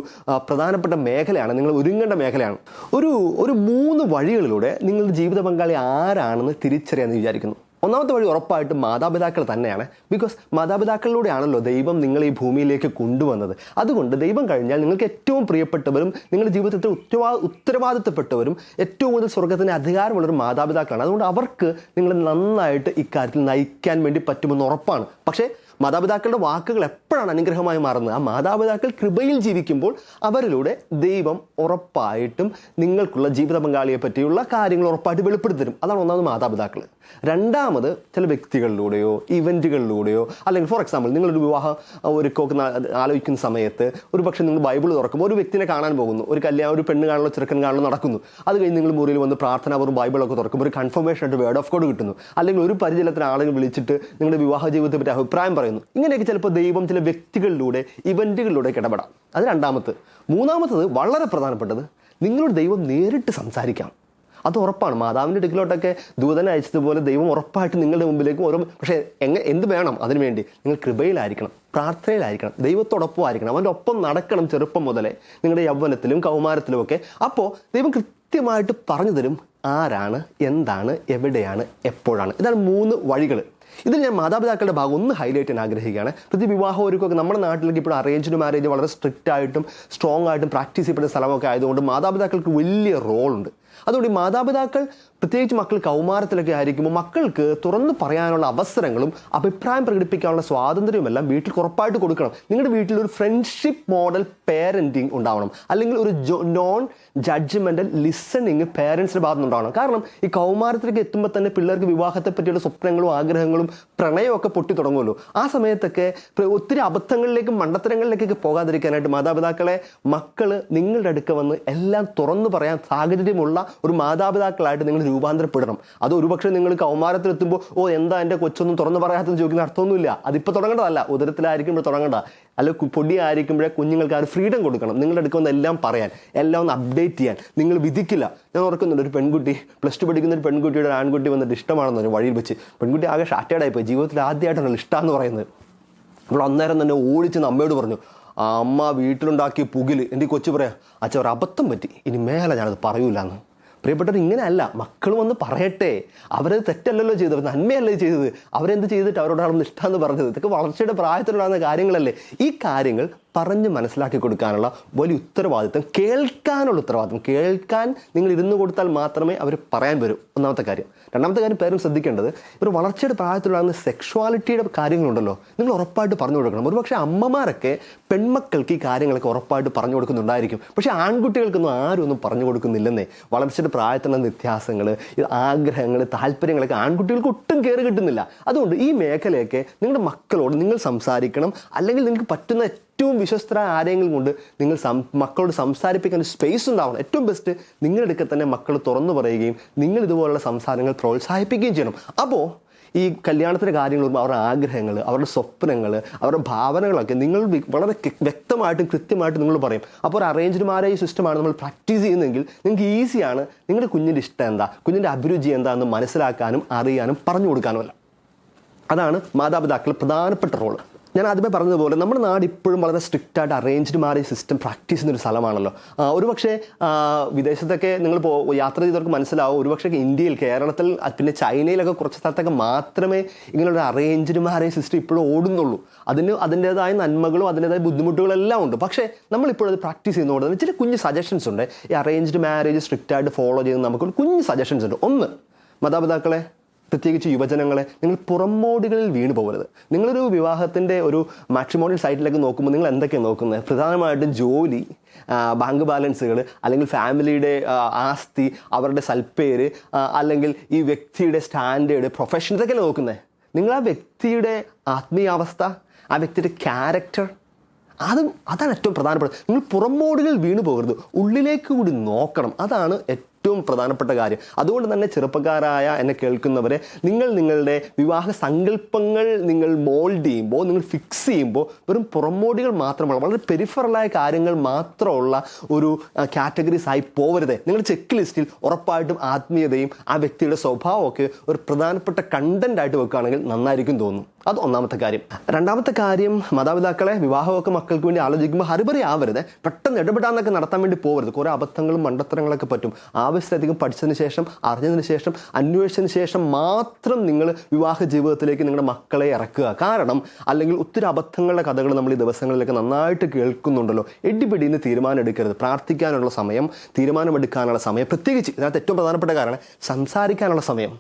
പ്രധാനപ്പെട്ട മേഖലയാണ്, നിങ്ങൾ ഒരുങ്ങേണ്ട മേഖലയാണ്. ഒരു 3 വഴികളിലൂടെ നിങ്ങളുടെ ജീവിത പങ്കാളി ആരാണെന്ന് തിരിച്ചറിയാമെന്ന് വിചാരിക്കുന്നു. ഒന്നാമത്തെ വഴി ഉറപ്പായിട്ടും മാതാപിതാക്കൾ തന്നെയാണ്. ബിക്കോസ് മാതാപിതാക്കളിലൂടെയാണല്ലോ ദൈവം നിങ്ങളെ ഈ ഭൂമിയിലേക്ക് കൊണ്ടുവന്നത്. അതുകൊണ്ട് ദൈവം കഴിഞ്ഞാൽ നിങ്ങൾക്ക് ഏറ്റവും പ്രിയപ്പെട്ടവരും നിങ്ങളുടെ ജീവിതത്തിൽ ഉത്തരവാദിത്തപ്പെട്ടവരും ഏറ്റവും കൂടുതൽ സ്വർഗത്തിന് അധികാരമുള്ളൊരു മാതാപിതാക്കളാണ്. അതുകൊണ്ട് അവർക്ക് നിങ്ങളെ നന്നായിട്ട് ഇക്കാര്യത്തിൽ നയിക്കാൻ വേണ്ടി പറ്റുമെന്ന് ഉറപ്പാണ്. പക്ഷേ മാതാപിതാക്കളുടെ വാക്കുകൾ എപ്പോഴാണ് അനുഗ്രഹമായി മാറുന്നത്? ആ മാതാപിതാക്കൾ കൃപയിൽ ജീവിക്കുമ്പോൾ അവരിലൂടെ ദൈവം ഉറപ്പായിട്ടും നിങ്ങൾക്കുള്ള ജീവിത പങ്കാളിയെ പറ്റിയുള്ള കാര്യങ്ങൾ ഉറപ്പായിട്ട് വെളിപ്പെടുത്തി തരും. അതാണ് ഒന്നാമത് മാതാപിതാക്കൾ. രണ്ടാമത് ചില വ്യക്തികളിലൂടെയോ ഇവൻറ്റുകളിലൂടെയോ, അല്ലെങ്കിൽ ഫോർ എക്സാമ്പിൾ നിങ്ങളൊരു വിവാഹ ഒരുക്കൊക്കെ ആലോചിക്കുന്ന സമയത്ത് ഒരു പക്ഷേ നിങ്ങൾ ബൈബിൾ തുറക്കുമ്പോൾ ഒരു വ്യക്തിനെ കാണാൻ പോകുന്നു, ഒരു പെണ്ണ് കാണലോ ചെറുക്കൻ കാണലോ നടക്കുന്നു. അത് കഴിഞ്ഞ് നിങ്ങൾ മുറിയിൽ വന്ന് പ്രാർത്ഥനാപൂർവ്വം ബൈബിളൊക്കെ തുറക്കുമ്പോൾ ഒരു കൺഫർമേഷൻ ആയിട്ട് വേർഡ് ഓഫ് ഗോഡ് കിട്ടുന്നു. അല്ലെങ്കിൽ ഒരു പരിചയത്തിന് ആളുകൾ വിളിച്ചിട്ട് നിങ്ങളുടെ വിവാഹ ജീവിതത്തെ പറ്റി അഭിപ്രായം പറയുന്നു. ഇങ്ങനെയൊക്കെ ചിലപ്പോൾ ദൈവം ചില വ്യക്തികളിലൂടെ ഇവൻറ്റുകളിലൂടെ ഇടപെടാം. അത് രണ്ടാമത്തത്. മൂന്നാമത്തത് വളരെ പ്രധാനപ്പെട്ടത്, നിങ്ങളോട് ദൈവം നേരിട്ട് സംസാരിക്കാം. അത് ഉറപ്പാണ്. മാതാവിൻ്റെ അടുക്കിലോട്ടൊക്കെ ദൂതനെ അയച്ചതുപോലെ ദൈവം ഉറപ്പായിട്ട് നിങ്ങളുടെ മുമ്പിലേക്ക് പക്ഷേ എന്ത് വേണം? അതിനുവേണ്ടി നിങ്ങൾ കൃപയിലായിരിക്കണം, പ്രാർത്ഥനയിലായിരിക്കണം, ദൈവത്തോടൊപ്പം ആയിരിക്കണം, അവൻ്റെ ഒപ്പം നടക്കണം ചെറുപ്പം മുതലേ, നിങ്ങളുടെ യൗവനത്തിലും കൗമാരത്തിലും ഒക്കെ. അപ്പോൾ ദൈവം കൃത്യമായിട്ട് പറഞ്ഞു തരും ആരാണ്, എന്താണ്, എവിടെയാണ്, എപ്പോഴാണ്. ഇതാണ് 3 വഴികൾ. ഇതിൽ ഞാൻ മാതാപിതാക്കളുടെ ഭാഗം ഒന്ന് ഹൈലൈറ്റ് ചെയ്യാൻ ആഗ്രഹിക്കുകയാണ്. പ്രതി വിവാഹം ഒരുക്കമൊക്കെ നമ്മുടെ നാട്ടിലേക്ക് ഇപ്പോൾ അറേഞ്ച്ഡ് മാരേജ് വളരെ സ്ട്രിക്റ്റ് ആയിട്ടും സ്ട്രോങ് ആയിട്ടും പ്രാക്ടീസ് ചെയ്യപ്പെടുന്ന സ്ഥലമൊക്കെ ആയതുകൊണ്ട് മാതാപിതാക്കൾക്ക് വലിയ റോളുണ്ട്. അതുകൊണ്ട് ഈ മാതാപിതാക്കൾ പ്രത്യേകിച്ച് മക്കൾ കൗമാരത്തിലൊക്കെ ആയിരിക്കുമ്പോൾ മക്കൾക്ക് തുറന്നു പറയാനുള്ള അവസരങ്ങളും അഭിപ്രായം പ്രകടിപ്പിക്കാനുള്ള സ്വാതന്ത്ര്യമെല്ലാം വീട്ടിൽ ഉറപ്പായിട്ട് കൊടുക്കണം. നിങ്ങളുടെ വീട്ടിൽ ഒരു ഫ്രണ്ട്ഷിപ്പ് മോഡൽ പേരൻറ്റിങ് ഉണ്ടാവണം, അല്ലെങ്കിൽ ഒരു നോൺ ജഡ്ജ്മെൻ്റൽ ലിസണിങ് പേരൻസിൻ്റെ ഭാഗത്ത് ഉണ്ടാവണം. കാരണം ഈ കൗമാരത്തിലേക്ക് എത്തുമ്പോൾ തന്നെ പിള്ളേർക്ക് വിവാഹത്തെ പറ്റിയുള്ള സ്വപ്നങ്ങളും ആഗ്രഹങ്ങളും പ്രണയമൊക്കെ പൊട്ടി തുടങ്ങുമല്ലോ. ആ സമയത്തൊക്കെ ഒത്തിരി അബദ്ധങ്ങളിലേക്കും മണ്ടത്തരങ്ങളിലേക്കൊക്കെ പോകാതിരിക്കാനായിട്ട് മാതാപിതാക്കളെ, മക്കൾ നിങ്ങളുടെ അടുക്ക വന്ന് എല്ലാം തുറന്നു പറയാൻ സാഹചര്യമുള്ള ഒരു മാതാപിതാക്കളായിട്ട് നിങ്ങൾ രൂപാന്തരപ്പെടണം. അത് ഒരുപക്ഷെ നിങ്ങൾ കൗമാരത്തിലെത്തുമ്പോൾ എന്താ എൻ്റെ കൊച്ചൊന്നും തുറന്നു പറയാത്തെന്ന് ചോദിക്കുന്ന അർത്ഥമൊന്നുമില്ല. അതിപ്പോൾ തുടങ്ങേണ്ടതല്ല, ഉദരത്തിലായിരിക്കുമ്പോൾ തുടങ്ങേണ്ട, അല്ലെങ്കിൽ പൊടിയായിരിക്കുമ്പോഴേ കുഞ്ഞുങ്ങൾക്ക് ആ ഒരു ഫ്രീഡം കൊടുക്കണം. നിങ്ങളുടെ അടുക്ക വന്ന് എല്ലാം പറയാൻ, എല്ലാം ഒന്ന് അപ്ഡേറ്റ് ചെയ്യാൻ. നിങ്ങൾ വിധിക്കില്ല. ഞാൻ ഓർക്കുന്നുണ്ട്, ഒരു പെൺകുട്ടി +2 പഠിക്കുന്ന ഒരു പെൺകുട്ടിയുടെ ഒരു ആൺകുട്ടി വന്നിട്ട് ഇഷ്ടമാണെന്ന് പറഞ്ഞു വഴിയിൽ വെച്ച്. പെൺകുട്ടി ആകെ ഷാറ്റേഡായിപ്പോയി. ജീവിതത്തിൽ ആദ്യമായിട്ടാണ് ഇഷ്ടമെന്ന് പറയുന്നത്. അപ്പോൾ അന്നേരം തന്നെ ഓടിച്ചെന്ന് അമ്മയോട് പറഞ്ഞു, അമ്മ വീട്ടിലുണ്ടാക്കിയ പുകിൽ എൻ്റെ കൊച്ചു പറയാം, അച്ഛൻ ഒരു അബദ്ധം പറ്റി, ഇനി മേലെ ഞാനത് പറയൂല എന്ന്. പ്രിയപ്പെട്ടവർ, ഇങ്ങനെയല്ല, മക്കൾ വന്ന് പറയട്ടെ. അവരത് തെറ്റല്ലല്ലോ ചെയ്തത്, നന്മയല്ലേ ചെയ്തത്. അവരെന്ത് ചെയ്തിട്ട് അവരോടാണ് ഇഷ്ടമെന്ന് പറഞ്ഞത്? ഇതൊക്കെ വളർച്ചയുടെ പ്രായത്തിലുണ്ടാകുന്ന കാര്യങ്ങളല്ലേ. ഈ കാര്യങ്ങൾ പറഞ്ഞ് മനസ്സിലാക്കി കൊടുക്കാനുള്ള വലിയ ഉത്തരവാദിത്വം, കേൾക്കാനുള്ള ഉത്തരവാദിത്വം. കേൾക്കാൻ നിങ്ങൾ ഇരുന്ന് കൊടുത്താൽ മാത്രമേ അവർ പറയാൻ വരൂ, ഒന്നാമത്തെ കാര്യം. രണ്ടാമത്തെ കാര്യം പേരും ശ്രദ്ധിക്കേണ്ടത്, ഇവർ വളർച്ചയുടെ പ്രായത്തിലുണ്ടാകുന്ന സെക്ഷുവാലിറ്റിയുടെ കാര്യങ്ങളുണ്ടല്ലോ, നിങ്ങൾ ഉറപ്പായിട്ട് പറഞ്ഞു കൊടുക്കണം. ഒരുപക്ഷെ അമ്മമാരൊക്കെ പെൺമക്കൾക്ക് ഈ കാര്യങ്ങളൊക്കെ ഉറപ്പായിട്ട് പറഞ്ഞു കൊടുക്കുന്നുണ്ടായിരിക്കും. പക്ഷേ ആൺകുട്ടികൾക്കൊന്നും ആരും ഒന്നും പറഞ്ഞു കൊടുക്കുന്നില്ലെന്നേ. വളർച്ചയുടെ പ്രായത്തിലുള്ള വ്യത്യാസങ്ങൾ, ആഗ്രഹങ്ങൾ, താല്പര്യങ്ങളൊക്കെ ആൺകുട്ടികൾക്ക് ഒട്ടും കയറി കിട്ടുന്നില്ല. അതുകൊണ്ട് ഈ മേഖലയൊക്കെ നിങ്ങളുടെ മക്കളോട് നിങ്ങൾ സംസാരിക്കണം. അല്ലെങ്കിൽ നിങ്ങൾക്ക് പറ്റുന്ന ഏറ്റവും വിശ്വസ്തരായ ആരെങ്കിലും കൊണ്ട് നിങ്ങൾ മക്കളോട് സംസാരിപ്പിക്കാൻ ഒരു സ്പേസ് ഉണ്ടാവണം. ഏറ്റവും ബെസ്റ്റ് നിങ്ങളുടെ അടുക്കൽ തന്നെ മക്കൾ തുറന്നു പറയുകയും നിങ്ങൾ ഇതുപോലുള്ള സംസാരങ്ങൾ പ്രോത്സാഹിപ്പിക്കുകയും ചെയ്യണം. അപ്പോൾ ഈ കല്യാണത്തിൻ്റെ കാര്യങ്ങൾ വരുമ്പോൾ അവരുടെ ആഗ്രഹങ്ങൾ, അവരുടെ സ്വപ്നങ്ങൾ, അവരുടെ ഭാവനകളൊക്കെ നിങ്ങൾ വളരെ വ്യക്തമായിട്ടും കൃത്യമായിട്ടും നിങ്ങൾ പറയും. അപ്പോൾ ഒരു അറേഞ്ച്ഡ് മാരേജ് സിസ്റ്റമാണ് നമ്മൾ പ്രാക്ടീസ് ചെയ്യുന്നതെങ്കിൽ നിങ്ങൾക്ക് ഈസിയാണ് നിങ്ങളുടെ കുഞ്ഞിൻ്റെ ഇഷ്ടം എന്താ, കുഞ്ഞിൻ്റെ അഭിരുചി എന്താണെന്ന് മനസ്സിലാക്കാനും അറിയാനും പറഞ്ഞു കൊടുക്കാനുമല്ല. അതാണ് മാതാപിതാക്കളുടെ പ്രധാനപ്പെട്ട റോള്. ഞാൻ ആദ്യമേ പറഞ്ഞതുപോലെ നമ്മുടെ നാട് ഇപ്പോഴും വളരെ സ്ട്രിക്റ്റ് ആയിട്ട് അറേഞ്ച്ഡ് മാരേജ് സിസ്റ്റം പ്രാക്ടീസ് ചെയ്യുന്നൊരു സ്ഥലമാണല്ലോ. ഒരുപക്ഷെ വിദേശത്തൊക്കെ നിങ്ങൾ യാത്ര ചെയ്തവർക്ക് മനസ്സിലാവും, ഒരുപക്ഷെ ഇന്ത്യയിൽ, കേരളത്തിൽ, പിന്നെ ചൈനയിലൊക്കെ കുറച്ച് സ്ഥലത്തൊക്കെ മാത്രമേ ഇങ്ങനെയൊരു അറേഞ്ച്ഡ് മാരേജ് സിസ്റ്റം ഇപ്പോഴും ഓടുന്നുള്ളൂ. അതിൻ്റേതായ നന്മകളും അതിൻ്റേതായ ബുദ്ധിമുട്ടുകളും എല്ലാം ഉണ്ട്. പക്ഷേ നമ്മളിപ്പോഴും അത് പ്രാക്ടീസ് ചെയ്യുന്നതുകൊണ്ട് ചില കുഞ്ഞ് സജഷൻസ് ഉണ്ട്. ഈ അറേഞ്ച്ഡ് മാരേജ് സ്ട്രിക്റ്റ് ആയിട്ട് ഫോളോ ചെയ്യുന്ന നമുക്ക് കുഞ്ഞ് സജഷൻസ് ഉണ്ട്. ഒന്ന്, മാതാപിതാക്കളെ, പ്രത്യേകിച്ച് യുവജനങ്ങളെ, നിങ്ങൾ പുറമോടികളിൽ വീണ് പോകരുത്. നിങ്ങളൊരു വിവാഹത്തിൻ്റെ ഒരു മാട്രിമോണിയൽ സൈറ്റിലേക്ക് നോക്കുമ്പോൾ നിങ്ങൾ എന്തൊക്കെയാണ് നോക്കുന്നത്? പ്രധാനമായിട്ടും ജോലി, ബാങ്ക് ബാലൻസുകൾ, അല്ലെങ്കിൽ ഫാമിലിയുടെ ആസ്തി, അവരുടെ സൽപ്പേര്, അല്ലെങ്കിൽ ഈ വ്യക്തിയുടെ സ്റ്റാൻഡേർഡ്, പ്രൊഫഷൻ, ഇതൊക്കെ നോക്കുന്നത്. നിങ്ങൾ ആ വ്യക്തിയുടെ ആത്മീയാവസ്ഥ, ആ വ്യക്തിയുടെ ക്യാരക്ടർ, അതാണ് ഏറ്റവും പ്രധാനപ്പെട്ടത്. നിങ്ങൾ പുറമോടികളിൽ വീണു പോകരുത്, ഉള്ളിലേക്ക് കൂടി നോക്കണം. അതാണ് ഏറ്റവും പ്രധാനപ്പെട്ട കാര്യം. അതുകൊണ്ട് തന്നെ ചെറുപ്പക്കാരായ എന്നെ കേൾക്കുന്നവരെ, നിങ്ങൾ നിങ്ങളുടെ വിവാഹ സങ്കല്പങ്ങൾ നിങ്ങൾ മോൾഡ് ചെയ്യുമ്പോൾ, നിങ്ങൾ ഫിക്സ് ചെയ്യുമ്പോൾ വെറും പുറമോടികൾ മാത്രമുള്ള, വളരെ പെരിഫറലായ കാര്യങ്ങൾ മാത്രമുള്ള ഒരു കാറ്റഗറീസ് ആയി പോവരുത്. നിങ്ങളുടെ ചെക്ക് ലിസ്റ്റിൽ ഉറപ്പായിട്ടും ആത്മീയതയും ആ വ്യക്തിയുടെ സ്വഭാവമൊക്കെ ഒരു പ്രധാനപ്പെട്ട കണ്ടന്റ് ആയിട്ട് വെക്കുകയാണെങ്കിൽ നന്നായിരിക്കും തോന്നും. അത് ഒന്നാമത്തെ കാര്യം. രണ്ടാമത്തെ കാര്യം, മാതാപിതാക്കളെ വിവാഹമൊക്കെ മക്കൾക്ക് വേണ്ടി ആലോചിക്കുമ്പോൾ ഹരിബറി ആവരുത്, പെട്ടെന്ന് ഇടപെടാന്നൊക്കെ നടത്താൻ വേണ്ടി പോകരുത്. കുറേ അബദ്ധങ്ങളും മണ്ടത്തരങ്ങളൊക്കെ പറ്റും. ആവശ്യത്തിലധികം പഠിച്ചതിന് ശേഷം, അറിഞ്ഞതിന് ശേഷം, അന്വേഷിച്ചതിന് ശേഷം മാത്രം നിങ്ങൾ വിവാഹ ജീവിതത്തിലേക്ക് നിങ്ങളുടെ മക്കളെ ഇറക്കുക. കാരണം അല്ലെങ്കിൽ ഒത്തിരി അബദ്ധങ്ങളുടെ കഥകൾ നമ്മൾ ഈ ദിവസങ്ങളിലൊക്കെ നന്നായിട്ട് കേൾക്കുന്നുണ്ടല്ലോ. എടിപിടിന്ന് തീരുമാനം എടുക്കരുത്. പ്രാർത്ഥിക്കാനുള്ള സമയം, തീരുമാനമെടുക്കാനുള്ള സമയം, പ്രത്യേകിച്ച് ഇതിനകത്ത് ഏറ്റവും പ്രധാനപ്പെട്ട കാരണം സംസാരിക്കാനുള്ള സമയം.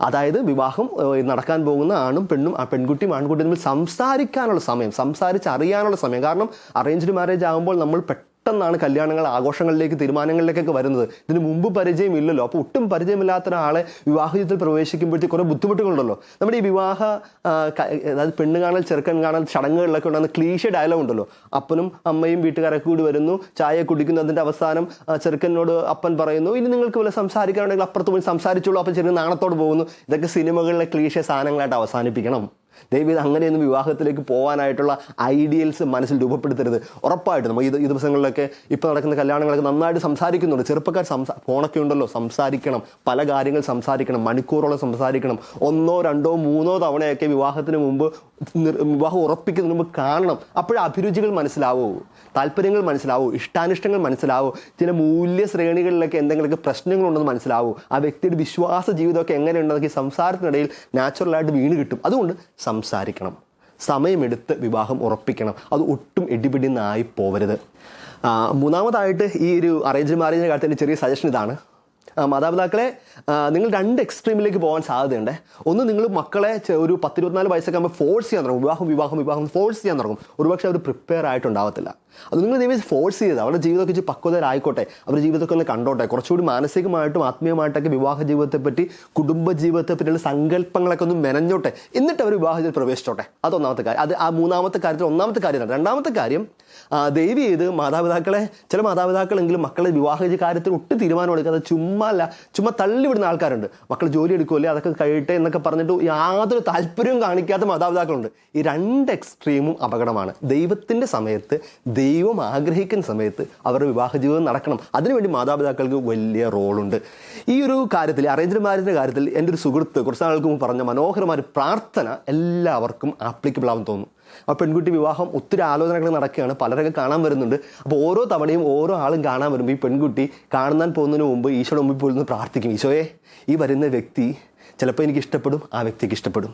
അതായത് വിവാഹം നടക്കാൻ പോകുന്ന ആണും പെണ്ണും, ആ പെൺകുട്ടിയും ആൺകുട്ടിയും തമ്മിൽ സംസാരിക്കാനുള്ള സമയം, സംസാരിച്ചറിയാനുള്ള സമയം. കാരണം അറേഞ്ച്ഡ് മാരേജ് ആകുമ്പോൾ നമ്മൾ പെട്ടെന്നാണ് കല്യാണങ്ങൾ, ആഘോഷങ്ങളിലേക്ക്, തീരുമാനങ്ങളിലേക്കൊക്കെ വരുന്നത്. ഇതിന് മുമ്പ് പരിചയമില്ലല്ലോ. അപ്പോൾ ഒട്ടും പരിചയമില്ലാത്ത ഒരാളെ വിവാഹ ജീവിതത്തിൽ പ്രവേശിക്കുമ്പോഴത്തേക്ക് കുറേ ബുദ്ധിമുട്ടുകളുണ്ടല്ലോ. നമ്മുടെ ഈ വിവാഹ, അതായത് പെണ്ണ് കാണൽ, ചെറുക്കൻ കാണൽ ചടങ്ങുകളിലൊക്കെ ഉണ്ടാകുന്ന ക്ലീഷേ ഡയലോഗ് ഉണ്ടല്ലോ. അപ്പനും അമ്മയും വീട്ടുകാരൊക്കെ കൂടി വരുന്നു, ചായ കുടിക്കുന്നു. അതിൻ്റെ അവസാനം ചെറുക്കനോട് അപ്പൻ പറയുന്നു, ഇനി നിങ്ങൾക്ക് വല്ല സംസാരിക്കാനുണ്ടെങ്കിൽ അപ്പുറത്ത് പോയി സംസാരിച്ചോളൂ. അപ്പം ചെറിയ നാണത്തോട് പോകുന്നു. ഇതൊക്കെ സിനിമകളിലെ ക്ലീഷേ സാധനങ്ങളായിട്ട് അവസാനിപ്പിക്കണം. ദയവ് അങ്ങനെയൊന്നും വിവാഹത്തിലേക്ക് പോകാനായിട്ടുള്ള ഐഡിയൽസ് മനസ്സിൽ രൂപപ്പെടുത്തരുത്. ഉറപ്പായിട്ടും നമ്മൾ ഈ ദിവസങ്ങളിലൊക്കെ ഇപ്പോൾ നടക്കുന്ന കല്യാണങ്ങളൊക്കെ നന്നായിട്ട് സംസാരിക്കുന്നുണ്ട്. ചെറുപ്പക്കാർ ഫോണൊക്കെ ഉണ്ടല്ലോ, സംസാരിക്കണം, പല കാര്യങ്ങൾ സംസാരിക്കണം, മണിക്കൂറോളം സംസാരിക്കണം. 1, 2, 3 തവണയൊക്കെ വിവാഹത്തിന് മുമ്പ്, വിവാഹം ഉറപ്പിക്കുന്നതിന് മുമ്പ് കാണണം. അപ്പോഴേ അഭിരുചികൾ മനസ്സിലാവൂ, താല്പര്യങ്ങൾ മനസ്സിലാവൂ, ഇഷ്ടാനിഷ്ടങ്ങൾ മനസ്സിലാവൂ, ചില മൂല്യ ശ്രേണികളിലൊക്കെ എന്തെങ്കിലുമൊക്കെ പ്രശ്നങ്ങളുണ്ടെന്ന് മനസ്സിലാവൂ, ആ വ്യക്തിയുടെ വിശ്വാസ ജീവിതമൊക്കെ എങ്ങനെയുണ്ടെന്നൊക്കെ നാച്ചുറലായിട്ട് നാച്ചുറലായിട്ട് വീണ് കിട്ടും. അതുകൊണ്ട് സംസാരിക്കണം, സമയമെടുത്ത് വിവാഹം ഉറപ്പിക്കണം. അത് ഒട്ടും എടിപിടിന്നായി പോവരുത്. മൂന്നാമതായിട്ട് ഈ ഒരു അറേഞ്ച് മാരേജിൻ്റെ കാര്യത്തിൽ ചെറിയ സജഷൻ ഇതാണ്. മാതാപിതാക്കളെ, നിങ്ങൾ 2 എക്സ്ട്രീമിലേക്ക് പോകാൻ സാധ്യതയുണ്ട്. ഒന്ന്, നിങ്ങൾ മക്കളെ ഒരു 10-24 വയസ്സൊക്കെ ആകുമ്പോൾ ഫോഴ്സ് ചെയ്യാൻ തുടങ്ങും. വിവാഹം ഫോഴ്സ് ചെയ്യാൻ തുടങ്ങും. ഒരുപക്ഷെ അവർ പ്രിപ്പയർ ആയിട്ടുണ്ടാവത്തില്ല. അത് നിങ്ങൾ ദയവായി ഫോഴ്സ് ചെയ്ത് അവരുടെ ജീവിതമൊക്കെ വെച്ച് പക്വതയിലായിക്കോട്ടെ, അവരുടെ ജീവിതമൊക്കെ ഒന്ന് കണ്ടോട്ടെ. കുറച്ചുകൂടി മാനസികമായിട്ടും ആത്മീയമായിട്ടൊക്കെ വിവാഹ ജീവിതത്തെപ്പറ്റി, കുടുംബ ജീവിതത്തെ പറ്റിയുള്ള സങ്കല്പങ്ങളൊക്കെ ഒന്ന് മെനഞ്ഞോട്ടെ. എന്നിട്ട് അവർ വിവാഹ ജീവിതത്തിൽ പ്രവേശിച്ചോട്ടെ. അത് ഒന്നാമത്തെ കാര്യം. അത് ആ മൂന്നാമത്തെ കാര്യത്തിൽ ഒന്നാമത്തെ കാര്യമാണ്. രണ്ടാമത്തെ കാര്യം, ദയവ് ചെയ്ത് മാതാപിതാക്കളെ, ചില മാതാപിതാക്കളെങ്കിലും മക്കളെ വിവാഹ കാര്യത്തിൽ ഒട്ടും തീരുമാനം എടുക്കാതെ ചുമ്മാ തള്ളിവിടുന്ന ആൾക്കാരുണ്ട്. മക്കൾ ജോലി എടുക്കുമല്ലേ, അതൊക്കെ കഴിയട്ടെ എന്നൊക്കെ പറഞ്ഞിട്ട് യാതൊരു താല്പര്യവും കാണിക്കാത്ത മാതാപിതാക്കളുണ്ട്. ഈ 2 എക്സ്ട്രീമും അപകടമാണ്. ദൈവത്തിൻ്റെ സമയത്ത്, ദൈവം ആഗ്രഹിക്കുന്ന സമയത്ത് അവരുടെ വിവാഹ ജീവിതം നടക്കണം. അതിനുവേണ്ടി മാതാപിതാക്കൾക്ക് വലിയ റോളുണ്ട്. ഈ ഒരു കാര്യത്തിൽ, അറേഞ്ച്ഡ് മാരേജിൻ്റെ കാര്യത്തിൽ എൻ്റെ ഒരു സുഹൃത്ത് കുറച്ച് നാൾക്ക് മുമ്പ് പറഞ്ഞ മനോഹരമായ പ്രാർത്ഥന എല്ലാവർക്കും ആപ്ലിക്കബിൾ ആണെന്ന് തോന്നുന്നു. ആ പെൺകുട്ടി വിവാഹം, ഒത്തിരി ആലോചനകൾ നടക്കുകയാണ്, പലരൊക്കെ കാണാൻ വരുന്നുണ്ട്. അപ്പോൾ ഓരോ തവണയും ഓരോ ആളും കാണാൻ വരുമ്പോൾ ഈ പെൺകുട്ടി കാണാൻ പോകുന്നതിന് മുമ്പ് ഈശോയുടെ മുമ്പിൽ പോയിരുന്ന് പ്രാർത്ഥിക്കും, ഈശോയെ, ഈ വരുന്ന വ്യക്തി ചിലപ്പോൾ എനിക്ക് ഇഷ്ടപ്പെടും, ആ വ്യക്തിക്ക് ഇഷ്ടപ്പെടും.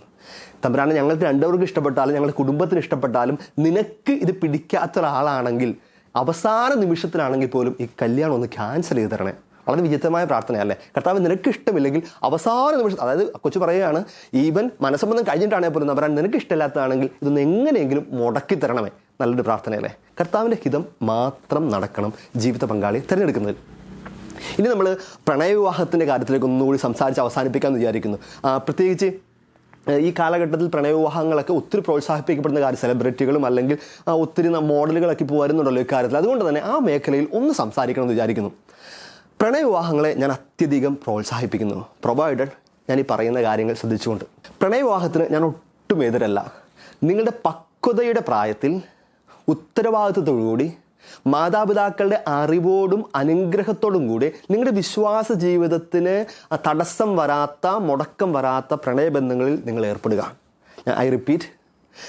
തമ്പുരാനെ ഞങ്ങൾക്ക് രണ്ടുപേർക്കും ഇഷ്ടപ്പെട്ടാലും ഞങ്ങളുടെ കുടുംബത്തിന് ഇഷ്ടപ്പെട്ടാലും നിനക്ക് ഇത് പിടിക്കാത്ത ഒരാളാണെങ്കിൽ അവസാന നിമിഷത്തിലാണെങ്കിൽ പോലും ഈ കല്യാണം ഒന്ന് ക്യാൻസൽ ചെയ്ത് തരണേ. വളരെ വിചിത്രമായ പ്രാർത്ഥനയല്ലേ? കർത്താവ് നിനക്ക് ഇഷ്ടമില്ലെങ്കിൽ അവസാന നിമിഷം, അതായത് കൊച്ചു പറയുകയാണ്, ഈവൻ മനസ്സംബന്ധം കഴിഞ്ഞിട്ടാണെങ്കിൽ പോലും തമ്പുരാൻ നിനക്ക് ഇഷ്ടമില്ലാത്തതാണെങ്കിൽ ഇതൊന്ന് എങ്ങനെയെങ്കിലും മുടക്കി തരണമേ. നല്ലൊരു പ്രാർത്ഥനയല്ലേ? കർത്താവിൻ്റെ ഹിതം മാത്രം നടക്കണം ജീവിത പങ്കാളിയെ തിരഞ്ഞെടുക്കുന്നതിൽ. ഇനി നമ്മൾ പ്രണയവിവാഹത്തിൻ്റെ കാര്യത്തിലേക്ക് ഒന്നുകൂടി സംസാരിച്ച് അവസാനിപ്പിക്കാമെന്ന് വിചാരിക്കുന്നു. പ്രത്യേകിച്ച് ഈ കാലഘട്ടത്തിൽ പ്രണയവിവാഹങ്ങളൊക്കെ ഒത്തിരി പ്രോത്സാഹിപ്പിക്കപ്പെടുന്ന കാര്യം സെലിബ്രിറ്റികളും അല്ലെങ്കിൽ ഒത്തിരി മോഡലുകളൊക്കെ ഇപ്പോൾ വരുന്നുണ്ടല്ലോ ഈ കാര്യത്തിൽ. അതുകൊണ്ട് തന്നെ ആ മേഖലയിൽ ഒന്ന് സംസാരിക്കണമെന്ന് വിചാരിക്കുന്നു. പ്രണയവിവാഹങ്ങളെ ഞാൻ അത്യധികം പ്രോത്സാഹിപ്പിക്കുന്നു, പ്രൊവൈഡഡ് ഞാൻ ഈ പറയുന്ന കാര്യങ്ങൾ ശ്രദ്ധിച്ചുകൊണ്ട്. പ്രണയവിവാഹത്തിന് ഞാൻ ഒട്ടും എതിരല്ല. നിങ്ങളുടെ പക്വതയുടെ പ്രായത്തിൽ ഉത്തരവാദിത്വത്തോടുകൂടി മാതാപിതാക്കളുടെ അറിവോടും അനുഗ്രഹത്തോടും കൂടി നിങ്ങളുടെ വിശ്വാസ ജീവിതത്തിന് തടസ്സം വരാത്ത, മുടക്കം വരാത്ത പ്രണയബന്ധങ്ങളിൽ നിങ്ങൾ ഏർപ്പെടുക. ഐ റിപ്പീറ്റ്,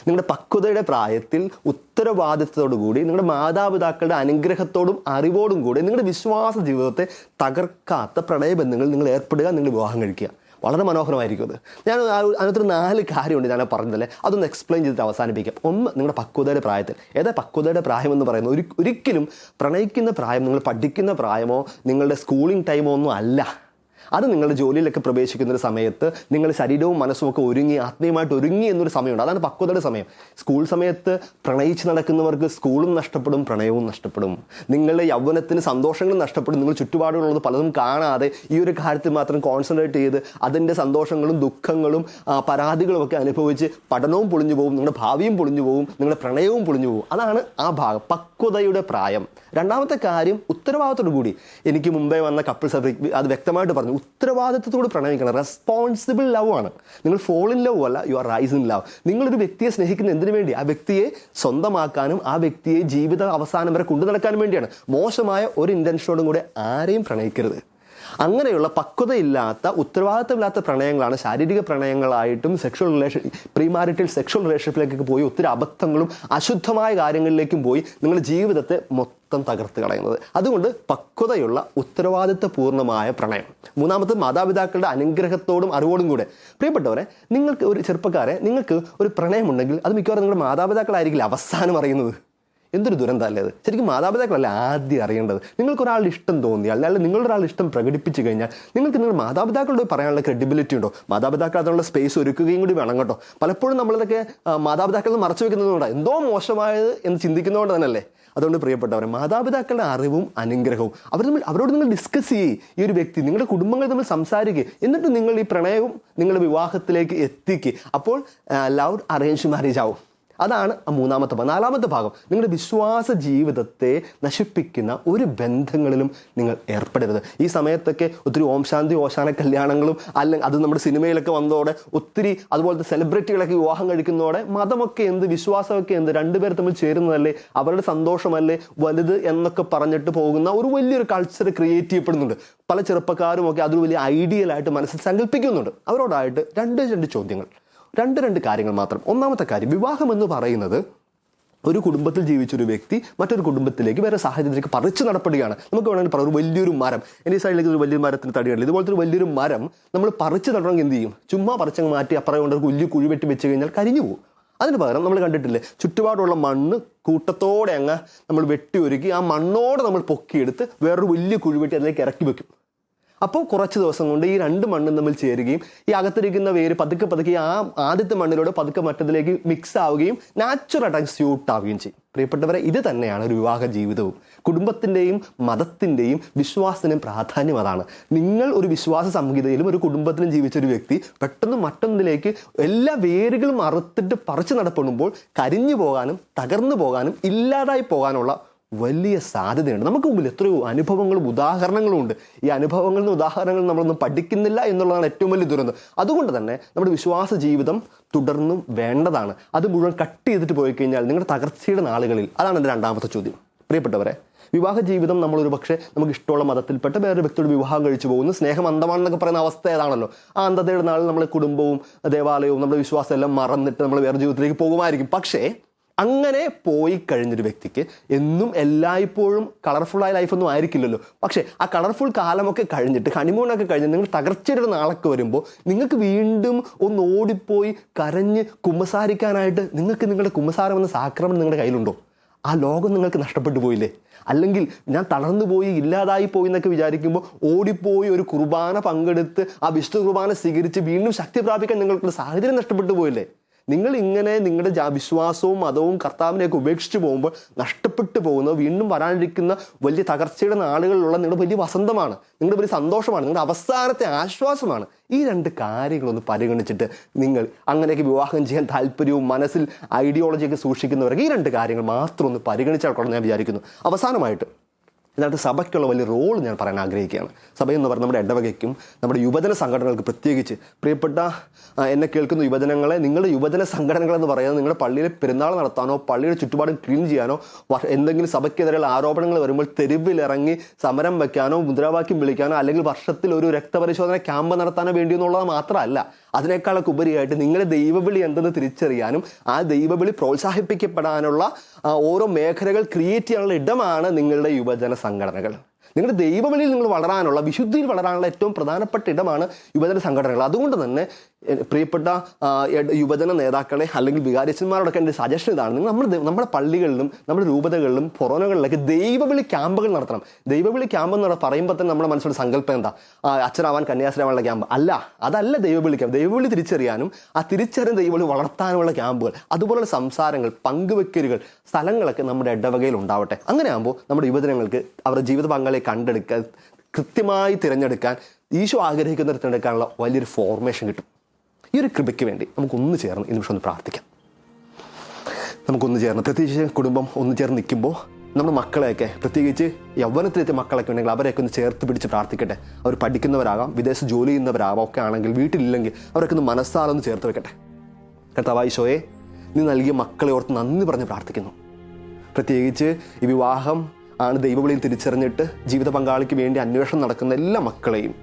നിങ്ങളുടെ പക്വതയുടെ പ്രായത്തിൽ ഉത്തരവാദിത്വത്തോടുകൂടി നിങ്ങളുടെ മാതാപിതാക്കളുടെ അനുഗ്രഹത്തോടും അറിവോടും കൂടി നിങ്ങളുടെ വിശ്വാസ ജീവിതത്തെ തകർക്കാത്ത പ്രണയബന്ധങ്ങളിൽ നിങ്ങൾ ഏർപ്പെടുക, നിങ്ങൾ വിവാഹം കഴിക്കുക. വളരെ മനോഹരമായിരിക്കും അത്. ഞാൻ അതിനകത്തൊരു 4 കാര്യമുണ്ട് ഞാൻ പറഞ്ഞതല്ലേ, അതൊന്ന് എക്സ്പ്ലെയിൻ ചെയ്തിട്ട് അവസാനിപ്പിക്കാം. ഒന്ന്, നിങ്ങളുടെ പക്വതയുടെ പ്രായത്തിൽ. ഏതാ പക്വതയുടെ പ്രായം എന്ന് പറയുന്നത്? ഒരിക്കലും പ്രണയിക്കുന്ന പ്രായം നിങ്ങൾ പഠിക്കുന്ന പ്രായമോ നിങ്ങളുടെ സ്കൂളിംഗ് ടൈമോ ഒന്നും അല്ല. അത് നിങ്ങളുടെ ജോലിയിലൊക്കെ പ്രവേശിക്കുന്നൊരു സമയത്ത് നിങ്ങൾ ശരീരവും മനസ്സും ഒക്കെ ഒരുങ്ങി, ആത്മീയമായിട്ട് ഒരുങ്ങി എന്നൊരു സമയമുണ്ട്. അതാണ് പക്വതയുടെ സമയം. സ്കൂൾ സമയത്ത് പ്രണയിച്ച് നടക്കുന്നവർക്ക് സ്കൂളും നഷ്ടപ്പെടും, പ്രണയവും നഷ്ടപ്പെടും. നിങ്ങളുടെ യൗവനത്തിന് സന്തോഷങ്ങളും നഷ്ടപ്പെടും. നിങ്ങൾ ചുറ്റുപാടുകളുള്ളത് പലതും കാണാതെ ഈ ഒരു കാര്യത്തിൽ മാത്രം കോൺസെൻട്രേറ്റ് ചെയ്ത് അതിൻ്റെ സന്തോഷങ്ങളും ദുഃഖങ്ങളും പരാതികളും ഒക്കെ അനുഭവിച്ച് പഠനവും പൊളിഞ്ഞു പോകും, നിങ്ങളുടെ ഭാവിയും പൊളിഞ്ഞു പോകും, നിങ്ങളുടെ പ്രണയവും പൊളിഞ്ഞു പോകും. അതാണ് ആ ഭാഗം, പക്വതയുടെ പ്രായം. രണ്ടാമത്തെ കാര്യം, ഉത്തരവാദിത്തോടു കൂടി. എനിക്ക് മുമ്പേ വന്ന കപ്പിൾസ് അത് വ്യക്തമായിട്ട് പറഞ്ഞു, ഉത്തരവാദിത്വത്തോട് പ്രണയിക്കണം. റെസ്പോൺസിബിൾ ലവ് ആണ്. നിങ്ങൾ ഫോൾ ഇൻ ലവ് അല്ല, you are rice in love. നിങ്ങളൊരു വ്യക്തിയെ സ്നേഹിക്കുന്ന എന്തിനു വേണ്ടി? ആ വ്യക്തിയെ സ്വന്തമാക്കാനും ആ വ്യക്തിയെ ജീവിത അവസാനം വരെ കൊണ്ടു നടക്കാനും വേണ്ടിയാണ്. മോശമായ ഒരു ഇൻറ്റൻഷനോടും കൂടെ ആരെയും പ്രണയിക്കരുത്. അങ്ങനെയുള്ള പക്വതയില്ലാത്ത, ഉത്തരവാദിത്തമില്ലാത്ത പ്രണയങ്ങളാണ് ശാരീരിക പ്രണയങ്ങളായിട്ടും പ്രീമാരിറ്റൽ സെക്ഷൽ റിലേഷൻഷിപ്പിലേക്കൊക്കെ പോയി ഒത്തിരി അബദ്ധങ്ങളും അശുദ്ധമായ കാര്യങ്ങളിലേക്കും പോയി നിങ്ങളുടെ ജീവിതത്തെ മൊത്തം തകർത്ത് കളയുന്നത്. അതുകൊണ്ട് പക്വതയുള്ള ഉത്തരവാദിത്തപൂർണ്ണമായ പ്രണയം. മൂന്നാമത്, മാതാപിതാക്കളുടെ അനുഗ്രഹത്തോടും അറിവോടും കൂടെ. പ്രിയപ്പെട്ടവരെ, നിങ്ങൾക്ക് ഒരു ചെറുപ്പക്കാരെ, നിങ്ങൾക്ക് ഒരു പ്രണയമുണ്ടെങ്കിൽ അത് മിക്കവാറും നിങ്ങളുടെ മാതാപിതാക്കളായിരിക്കില്ല അവസാനം അറിയുന്നത്. എന്തൊരു ദുരന്തമല്ലേ അത്? ശരിക്കും മാതാപിതാക്കളല്ല ആദ്യം അറിയേണ്ടത്. നിങ്ങൾക്കൊരാളുടെ ഇഷ്ടം തോന്നിയാൽ, അല്ലെങ്കിൽ നിങ്ങളുടെ ഒരാളുടെ ഇഷ്ടം പ്രകടിപ്പിച്ചു കഴിഞ്ഞാൽ നിങ്ങൾക്ക് നിങ്ങളുടെ മാതാപിതാക്കളോട് പറയാനുള്ള ക്രെഡിബിലിറ്റി ഉണ്ടോ? മാതാപിതാക്കൾ അതിനുള്ള സ്പേസ് ഒരുക്കുകയും കൂടി വേണം കേട്ടോ. പലപ്പോഴും നമ്മളിതൊക്കെ മാതാപിതാക്കളിൽ നിന്ന് മറച്ചു വെക്കുന്നതുകൊണ്ടാണ്, എന്തോ മോശമായത് എന്ന് ചിന്തിക്കുന്നതുകൊണ്ട് തന്നെയല്ലേ. അതുകൊണ്ട് പ്രിയപ്പെട്ടവരെ, മാതാപിതാക്കളുടെ അറിവും അനുഗ്രഹവും അവരോട് നിങ്ങൾ ഡിസ്കസ് ചെയ്യേ. ഈ ഒരു വ്യക്തി, നിങ്ങളുടെ കുടുംബങ്ങൾ തമ്മിൽ സംസാരിക്കുക, എന്നിട്ട് നിങ്ങൾ ഈ പ്രണയവും നിങ്ങളുടെ വിവാഹത്തിലേക്ക് എത്തിക്കുക. അപ്പോൾ ലവ് അറേഞ്ച് മാരേജ് ആവും. അതാണ് മൂന്നാമത്തെ ഭാഗം. നാലാമത്തെ ഭാഗം, നിങ്ങളുടെ വിശ്വാസ ജീവിതത്തെ നശിപ്പിക്കുന്ന ഒരു ബന്ധങ്ങളിലും നിങ്ങൾ ഏർപ്പെടരുത്. ഈ സമയത്തൊക്കെ ഒത്തിരി ഓം ശാന്തി ഓശാന കല്യാണങ്ങളും അല്ലെങ്കിൽ അത് നമ്മുടെ സിനിമയിലൊക്കെ വന്നതോടെ ഒത്തിരി അതുപോലത്തെ സെലിബ്രിറ്റികളൊക്കെ വിവാഹം കഴിക്കുന്നതോടെ മതമൊക്കെ എന്ത്, വിശ്വാസമൊക്കെ എന്ത്, രണ്ടുപേർ തമ്മിൽ ചേരുന്നതല്ലേ, അവരുടെ സന്തോഷമല്ലേ വലുത് എന്നൊക്കെ പറഞ്ഞിട്ട് പോകുന്ന ഒരു വലിയൊരു കൾച്ചർ ക്രിയേറ്റ് ചെയ്യപ്പെടുന്നുണ്ട്. പല ചെറുപ്പക്കാരും ഒക്കെ അതൊരു വലിയ ഐഡിയലായിട്ട് മനസ്സിൽ സങ്കല്പിക്കുന്നുണ്ട്. അവരോടായിട്ട് രണ്ട് ചോദ്യങ്ങൾ, രണ്ട് കാര്യങ്ങൾ മാത്രം. ഒന്നാമത്തെ കാര്യം, വിവാഹം എന്ന് പറയുന്നത് ഒരു കുടുംബത്തിൽ ജീവിച്ചൊരു വ്യക്തി മറ്റൊരു കുടുംബത്തിലേക്ക് വേറെ സാഹചര്യത്തിലേക്ക് പറിച്ചു നടപ്പെടുകയാണ്. നമുക്ക് വേണമെങ്കിൽ പറയാം, ഒരു വലിയൊരു മരം, എൻ്റെ സൈഡിലേക്ക് ഒരു വലിയ മരത്തിന് തടികളിൽ ഇതുപോലത്തെ ഒരു വലിയൊരു മരം നമ്മൾ പറിച്ചു നടണമെങ്കിൽ എന്ത് ചെയ്യും? ചുമ്മാ പറിച്ചങ്ങ് മാറ്റി അപ്പുറം കൊണ്ട് വലിയ കുഴി വെട്ടി വെച്ച് കഴിഞ്ഞാൽ കരിഞ്ഞു പോകും. അതിന് പകരം നമ്മൾ കണ്ടിട്ടില്ലേ, ചുറ്റുപാടുള്ള മണ്ണ് കൂട്ടത്തോടെ അങ്ങ് നമ്മൾ വെട്ടി ഒരുക്കി ആ മണ്ണോടെ നമ്മൾ പൊക്കിയെടുത്ത് വേറൊരു വലിയ കുഴി വെട്ടി അതിലേക്ക് ഇറക്കി വെക്കും. അപ്പോൾ കുറച്ച് ദിവസം കൊണ്ട് ഈ രണ്ട് മണ്ണും തമ്മിൽ ചേരുകയും ഈ അകത്തിരിക്കുന്ന വേര് പതുക്കെ ആ ആദ്യത്തെ മണ്ണിലൂടെ പതുക്കെ മറ്റതിലേക്ക് മിക്സ് ആവുകയും നാച്ചുറലായിട്ട് സ്യൂട്ട് ആവുകയും ചെയ്യും. പ്രിയപ്പെട്ടവരെ, ഇത് തന്നെയാണ് ഒരു വിവാഹ ജീവിതവും. കുടുംബത്തിൻ്റെയും മതത്തിൻ്റെയും വിശ്വാസത്തിൻ്റെയും പ്രാധാന്യം അതാണ്. നിങ്ങൾ ഒരു വിശ്വാസ സംഹിതയിലും ഒരു കുടുംബത്തിലും ജീവിച്ചൊരു വ്യക്തി പെട്ടെന്ന് മറ്റൊന്നിലേക്ക് എല്ലാ വേരുകളും അറുത്തിട്ട് പറിച്ചു നടപ്പെടുമ്പോൾ കരിഞ്ഞു പോകാനും തകർന്നു പോകാനും ഇല്ലാതായി പോകാനുള്ള വലിയ സാധ്യതയുണ്ട്. നമുക്ക് മുമ്പിൽ എത്രയോ അനുഭവങ്ങളും ഉദാഹരണങ്ങളും ഉണ്ട്. ഈ അനുഭവങ്ങളിൽ നിന്ന് ഉദാഹരണങ്ങൾ നമ്മളൊന്നും പഠിക്കുന്നില്ല എന്നുള്ളതാണ് ഏറ്റവും വലിയ ദുരന്തം. അതുകൊണ്ട് തന്നെ നമ്മുടെ വിശ്വാസ ജീവിതം തുടർന്നും വേണ്ടതാണ്. അത് മുഴുവൻ കട്ട് ചെയ്തിട്ട് പോയി കഴിഞ്ഞാൽ നിങ്ങളുടെ തകർച്ചയുടെ നാളുകളിൽ, അതാണ് എൻ്റെ രണ്ടാമത്തെ ചോദ്യം. പ്രിയപ്പെട്ടവരെ, വിവാഹ ജീവിതം നമ്മളൊരു പക്ഷേ നമുക്ക് ഇഷ്ടമുള്ള മതത്തിൽപ്പെട്ട വേറൊരു വ്യക്തിയോട് വിവാഹം കഴിച്ചു പോകുന്നു, സ്നേഹം അന്ധമാണെന്നൊക്കെ പറയുന്ന അവസ്ഥ ഏതാണല്ലോ. ആ അന്ധതയുടെ നാളിൽ നമ്മുടെ കുടുംബവും ദേവാലയവും നമ്മുടെ വിശ്വാസം എല്ലാം മറന്നിട്ട് നമ്മൾ വേറെ ജീവിതത്തിലേക്ക് പോകുമായിരിക്കും. പക്ഷേ അങ്ങനെ പോയി കഴിഞ്ഞൊരു വ്യക്തിക്ക് എന്നും എല്ലായ്പ്പോഴും കളർഫുള്ളായ ലൈഫൊന്നും ആയിരിക്കില്ലല്ലോ. പക്ഷേ ആ കളർഫുൾ കാലമൊക്കെ കഴിഞ്ഞിട്ട് ഹണിമൂണൊക്കെ കഴിഞ്ഞ് നിങ്ങൾ തകർച്ചയുടെ നാളൊക്കെ വരുമ്പോൾ നിങ്ങൾക്ക് വീണ്ടും ഒന്ന് ഓടിപ്പോയി കരഞ്ഞ് കുമ്പസാരിക്കാനായിട്ട് നിങ്ങൾക്ക് നിങ്ങളുടെ കുമ്പസാരം എന്ന സാക്രമം നിങ്ങളുടെ കയ്യിലുണ്ടോ? ആ ലോകം നിങ്ങൾക്ക് നഷ്ടപ്പെട്ടു പോയില്ലേ? അല്ലെങ്കിൽ ഞാൻ തളർന്നു പോയി ഇല്ലാതായി പോയി എന്നൊക്കെ വിചാരിക്കുമ്പോൾ ഓടിപ്പോയി ഒരു കുർബാന പങ്കെടുത്ത് ആ വിശുദ്ധ കുർബാന സ്വീകരിച്ച് വീണ്ടും ശക്തി പ്രാപിക്കാൻ നിങ്ങൾക്കുള്ള സാഹചര്യം നഷ്ടപ്പെട്ടു പോയില്ലേ? നിങ്ങൾ ഇങ്ങനെ നിങ്ങളുടെ വിശ്വാസവും മതവും കർത്താവിനെയൊക്കെ ഉപേക്ഷിച്ച് പോകുമ്പോൾ നഷ്ടപ്പെട്ടു പോകുന്ന വീണ്ടും വരാനിരിക്കുന്ന വലിയ തകർച്ചയുടെ നാളുകളിലുള്ള നിങ്ങളുടെ വലിയ വസന്തമാണ്, നിങ്ങളുടെ വലിയ സന്തോഷമാണ്, നിങ്ങളുടെ അവസാനത്തെ ആശ്വാസമാണ്. ഈ രണ്ട് കാര്യങ്ങളൊന്ന് പരിഗണിച്ചിട്ട് നിങ്ങൾ അങ്ങനെയൊക്കെ വിവാഹം ചെയ്യാൻ താല്പര്യവും മനസ്സിൽ ഐഡിയോളജിയൊക്കെ സൂക്ഷിക്കുന്നവരൊക്കെ ഈ രണ്ട് കാര്യങ്ങൾ മാത്രം ഒന്ന് പരിഗണിച്ചാൽ കൊള്ളാം ഞാൻ വിചാരിക്കുന്നു. അവസാനമായിട്ട് ഇതിനകത്ത് സഭയ്ക്കുള്ള വലിയ റോൾ ഞാൻ പറയാൻ ആഗ്രഹിക്കുകയാണ്. സഭയെന്ന് പറഞ്ഞാൽ നമ്മുടെ ഇടവകയ്ക്കും നമ്മുടെ യുവജന സംഘടനകൾക്ക് പ്രത്യേകിച്ച് പ്രിയപ്പെട്ട എന്നെ കേൾക്കുന്ന യുവജനങ്ങളെ, നിങ്ങളുടെ യുവജന സംഘടനകളെന്ന് പറയുന്നത് നിങ്ങളുടെ പള്ളിയിൽ പെരുന്നാൾ നടത്താനോ പള്ളിയുടെ ചുറ്റുപാടും ക്ലീൻ ചെയ്യാനോ എന്തെങ്കിലും സഭയ്ക്കെതിരെയുള്ള ആരോപണങ്ങൾ വരുമ്പോൾ തെരുവിലിറങ്ങി സമരം വയ്ക്കാനോ മുദ്രാവാക്യം വിളിക്കാനോ അല്ലെങ്കിൽ വർഷത്തിൽ ഒരു രക്തപരിശോധന ക്യാമ്പ് നടത്താനോ വേണ്ടിയെന്നുള്ളത് മാത്രമല്ല. അതിനേക്കാളൊക്കെ ഉപരിയായിട്ട് നിങ്ങളുടെ ദൈവവിളി എന്തെന്ന് തിരിച്ചറിയാനും ആ ദൈവവിളി പ്രോത്സാഹിപ്പിക്കപ്പെടാനുള്ള ഓരോ മേഖലകൾ ക്രിയേറ്റ് ചെയ്യാനുള്ള ഇടമാണ് നിങ്ങളുടെ യുവജന സംഘടനകൾ. നിങ്ങളുടെ ദൈവവിളിയിൽ നിങ്ങൾ വളരാനുള്ള, വിശുദ്ധിയിൽ വളരാനുള്ള ഏറ്റവും പ്രധാനപ്പെട്ട ഇടമാണ് യുവജന സംഘടനകൾ. അതുകൊണ്ട് തന്നെ പ്രിയപ്പെട്ട യുവജന നേതാക്കളെ അല്ലെങ്കിൽ വികാരിച്ചന്മാരോടൊക്കെ എൻ്റെ സജഷൻ ഇതാണ്: നിങ്ങൾ നമ്മുടെ പള്ളികളിലും നമ്മുടെ രൂപതകളിലും ഫൊറോനകളിലൊക്കെ ദൈവവിളി ക്യാമ്പുകൾ നടത്തണം. ദൈവവിളി ക്യാമ്പ് എന്ന് പറയുമ്പോൾ തന്നെ നമ്മുടെ മനസ്സിലൊരു സങ്കല്പം എന്താ? അച്ഛനാവാൻ കന്യാസ്ത്രീയാവാനുള്ള ക്യാമ്പ് അല്ല, അതല്ല ദൈവവിളി ക്യാമ്പ്. ദൈവവിളി തിരിച്ചറിയാനും ആ തിരിച്ചറിയുന്ന ദൈവവിളി വളർത്താനുള്ള ക്യാമ്പുകൾ, അതുപോലുള്ള സംസാരങ്ങൾ, പങ്കുവെക്കലുകൾ, സ്ഥലങ്ങളൊക്കെ നമ്മുടെ ഇടവകയിൽ ഉണ്ടാവട്ടെ. അങ്ങനെ ആകുമ്പോൾ നമ്മുടെ യുവജനങ്ങൾക്ക് അവരുടെ ജീവിത പങ്കാളിയെ കണ്ടെടുക്കാൻ, കൃത്യമായി തിരഞ്ഞെടുക്കാൻ, ഈശോ ആഗ്രഹിക്കുന്ന തിരഞ്ഞെടുക്കാനുള്ള വലിയൊരു ഫോർമേഷൻ കിട്ടും. ഈ ഒരു കൃപയ്ക്ക് വേണ്ടി നമുക്കൊന്ന് ചേർന്ന് ഈ നിമിഷം ഒന്ന് പ്രാർത്ഥിക്കാം. നമുക്കൊന്ന് ചേർന്ന്, പ്രത്യേകിച്ച് കുടുംബം ഒന്ന് ചേർന്ന് നിൽക്കുമ്പോൾ നമ്മുടെ മക്കളെയൊക്കെ, പ്രത്യേകിച്ച് യൗവനത്തിലെത്തിയ മക്കളൊക്കെ ഉണ്ടെങ്കിൽ അവരെയൊക്കെ ഒന്ന് ചേർത്ത് പിടിച്ച് പ്രാർത്ഥിക്കട്ടെ. അവർ പഠിക്കുന്നവരാകാം, വിദേശ ജോലി ചെയ്യുന്നവരാകാം, ഒക്കെ ആണെങ്കിൽ വീട്ടിലില്ലെങ്കിൽ അവരൊക്കെ ഒന്ന് മനസ്സാലൊന്ന് ചേർത്ത് വെക്കട്ടെ. കർത്താവായ ഈശോയെ, നീ നൽകിയ മക്കളെ ഓർത്ത് നന്ദി പറഞ്ഞ് പ്രാർത്ഥിക്കുന്നു. പ്രത്യേകിച്ച് ഈ വിവാഹം ആണ് ദൈവവിളിയിൽ തിരിച്ചറിഞ്ഞിട്ട് ജീവിത പങ്കാളിക്ക് വേണ്ടി അന്വേഷണം നടക്കുന്ന എല്ലാ മക്കളെയും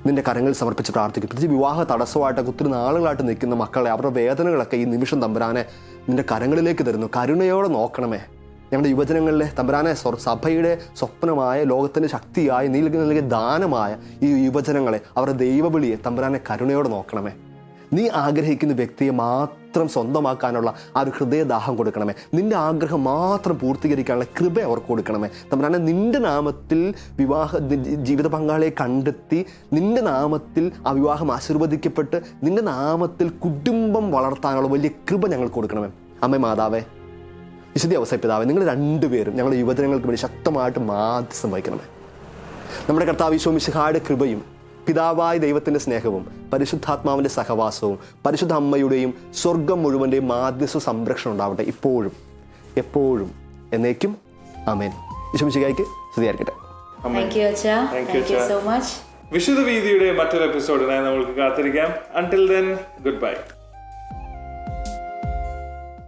നിന്റെ കരങ്ങളിൽ സമർപ്പിച്ച് പ്രാർത്ഥിക്കും. പ്രത്യേകിച്ച് വിവാഹ തടസ്സമായിട്ടൊക്കെ ഒത്തിരി നാളുകളായിട്ട് നിൽക്കുന്ന മക്കളെ, അവരുടെ വേദനകളൊക്കെ ഈ നിമിഷം തമ്പുരാനെ നിന്റെ കരങ്ങളിലേക്ക് തരുന്നു. കരുണയോടെ നോക്കണമേ. ഞങ്ങളുടെ യുവജനങ്ങളിലെ തമ്പുരാനെ, സഭയുടെ സ്വപ്നമായ, ലോകത്തിൻ്റെ ശക്തിയായ, നീ നൽകിയ ദാനമായ ഈ യുവജനങ്ങളെ, അവരുടെ ദൈവവിളിയെ തമ്പുരാനെ കരുണയോടെ നോക്കണമേ. നീ ആഗ്രഹിക്കുന്ന വ്യക്തിയെ മാത്രം സ്വന്തമാക്കാനുള്ള ആ ഒരു ഹൃദയദാഹം കൊടുക്കണമേ. നിന്റെ ആഗ്രഹം മാത്രം പൂർത്തീകരിക്കാനുള്ള കൃപ അവർക്ക് കൊടുക്കണമേ. തമ്പുരാനെ, നിന്റെ നാമത്തിൽ ജീവിത പങ്കാളിയെ കണ്ടെത്തി, നിന്റെ നാമത്തിൽ ആ വിവാഹം ആശീർവദിക്കപ്പെട്ട്, നിന്റെ നാമത്തിൽ കുടുംബം വളർത്താനുള്ള വലിയ കൃപ ഞങ്ങൾക്ക് കൊടുക്കണമേ. അമ്മേ മാതാവേ, വിശുദ്ധ ഔസേപ്പിതാവേ, നിങ്ങൾ രണ്ടുപേരും ഞങ്ങളുടെ യുവജനങ്ങൾക്ക് വേണ്ടി ശക്തമായിട്ട് മാധ്യസ്ഥം വഹിക്കണമേ. നമ്മുടെ കർത്താവ് ഈശോ മിശിഹായുടെ കൃപയും പിതാവായ ദൈവത്തിൻ്റെ സ്നേഹവും പരിശുദ്ധാത്മാവിൻ്റെ സഹവാസവും പരിശുദ്ധ അമ്മയുടെയും സ്വർഗം മുഴുവൻ്റെയും മാധ്യസ്ഥ സംരക്ഷണം ഉണ്ടാവട്ടെ, ഇപ്പോഴും എപ്പോഴും എന്നേക്കും. ആമേൻ. ഈശോ മിശിഹായ്ക്ക് സ്തുതിയായിരിക്കട്ടെ. വിശുദ്ധ വീതിയുടെ മറ്റൊരു എപ്പിസോഡിനായി നമ്മൾക്ക് കാത്തിരിക്കാം. Until then, good bye.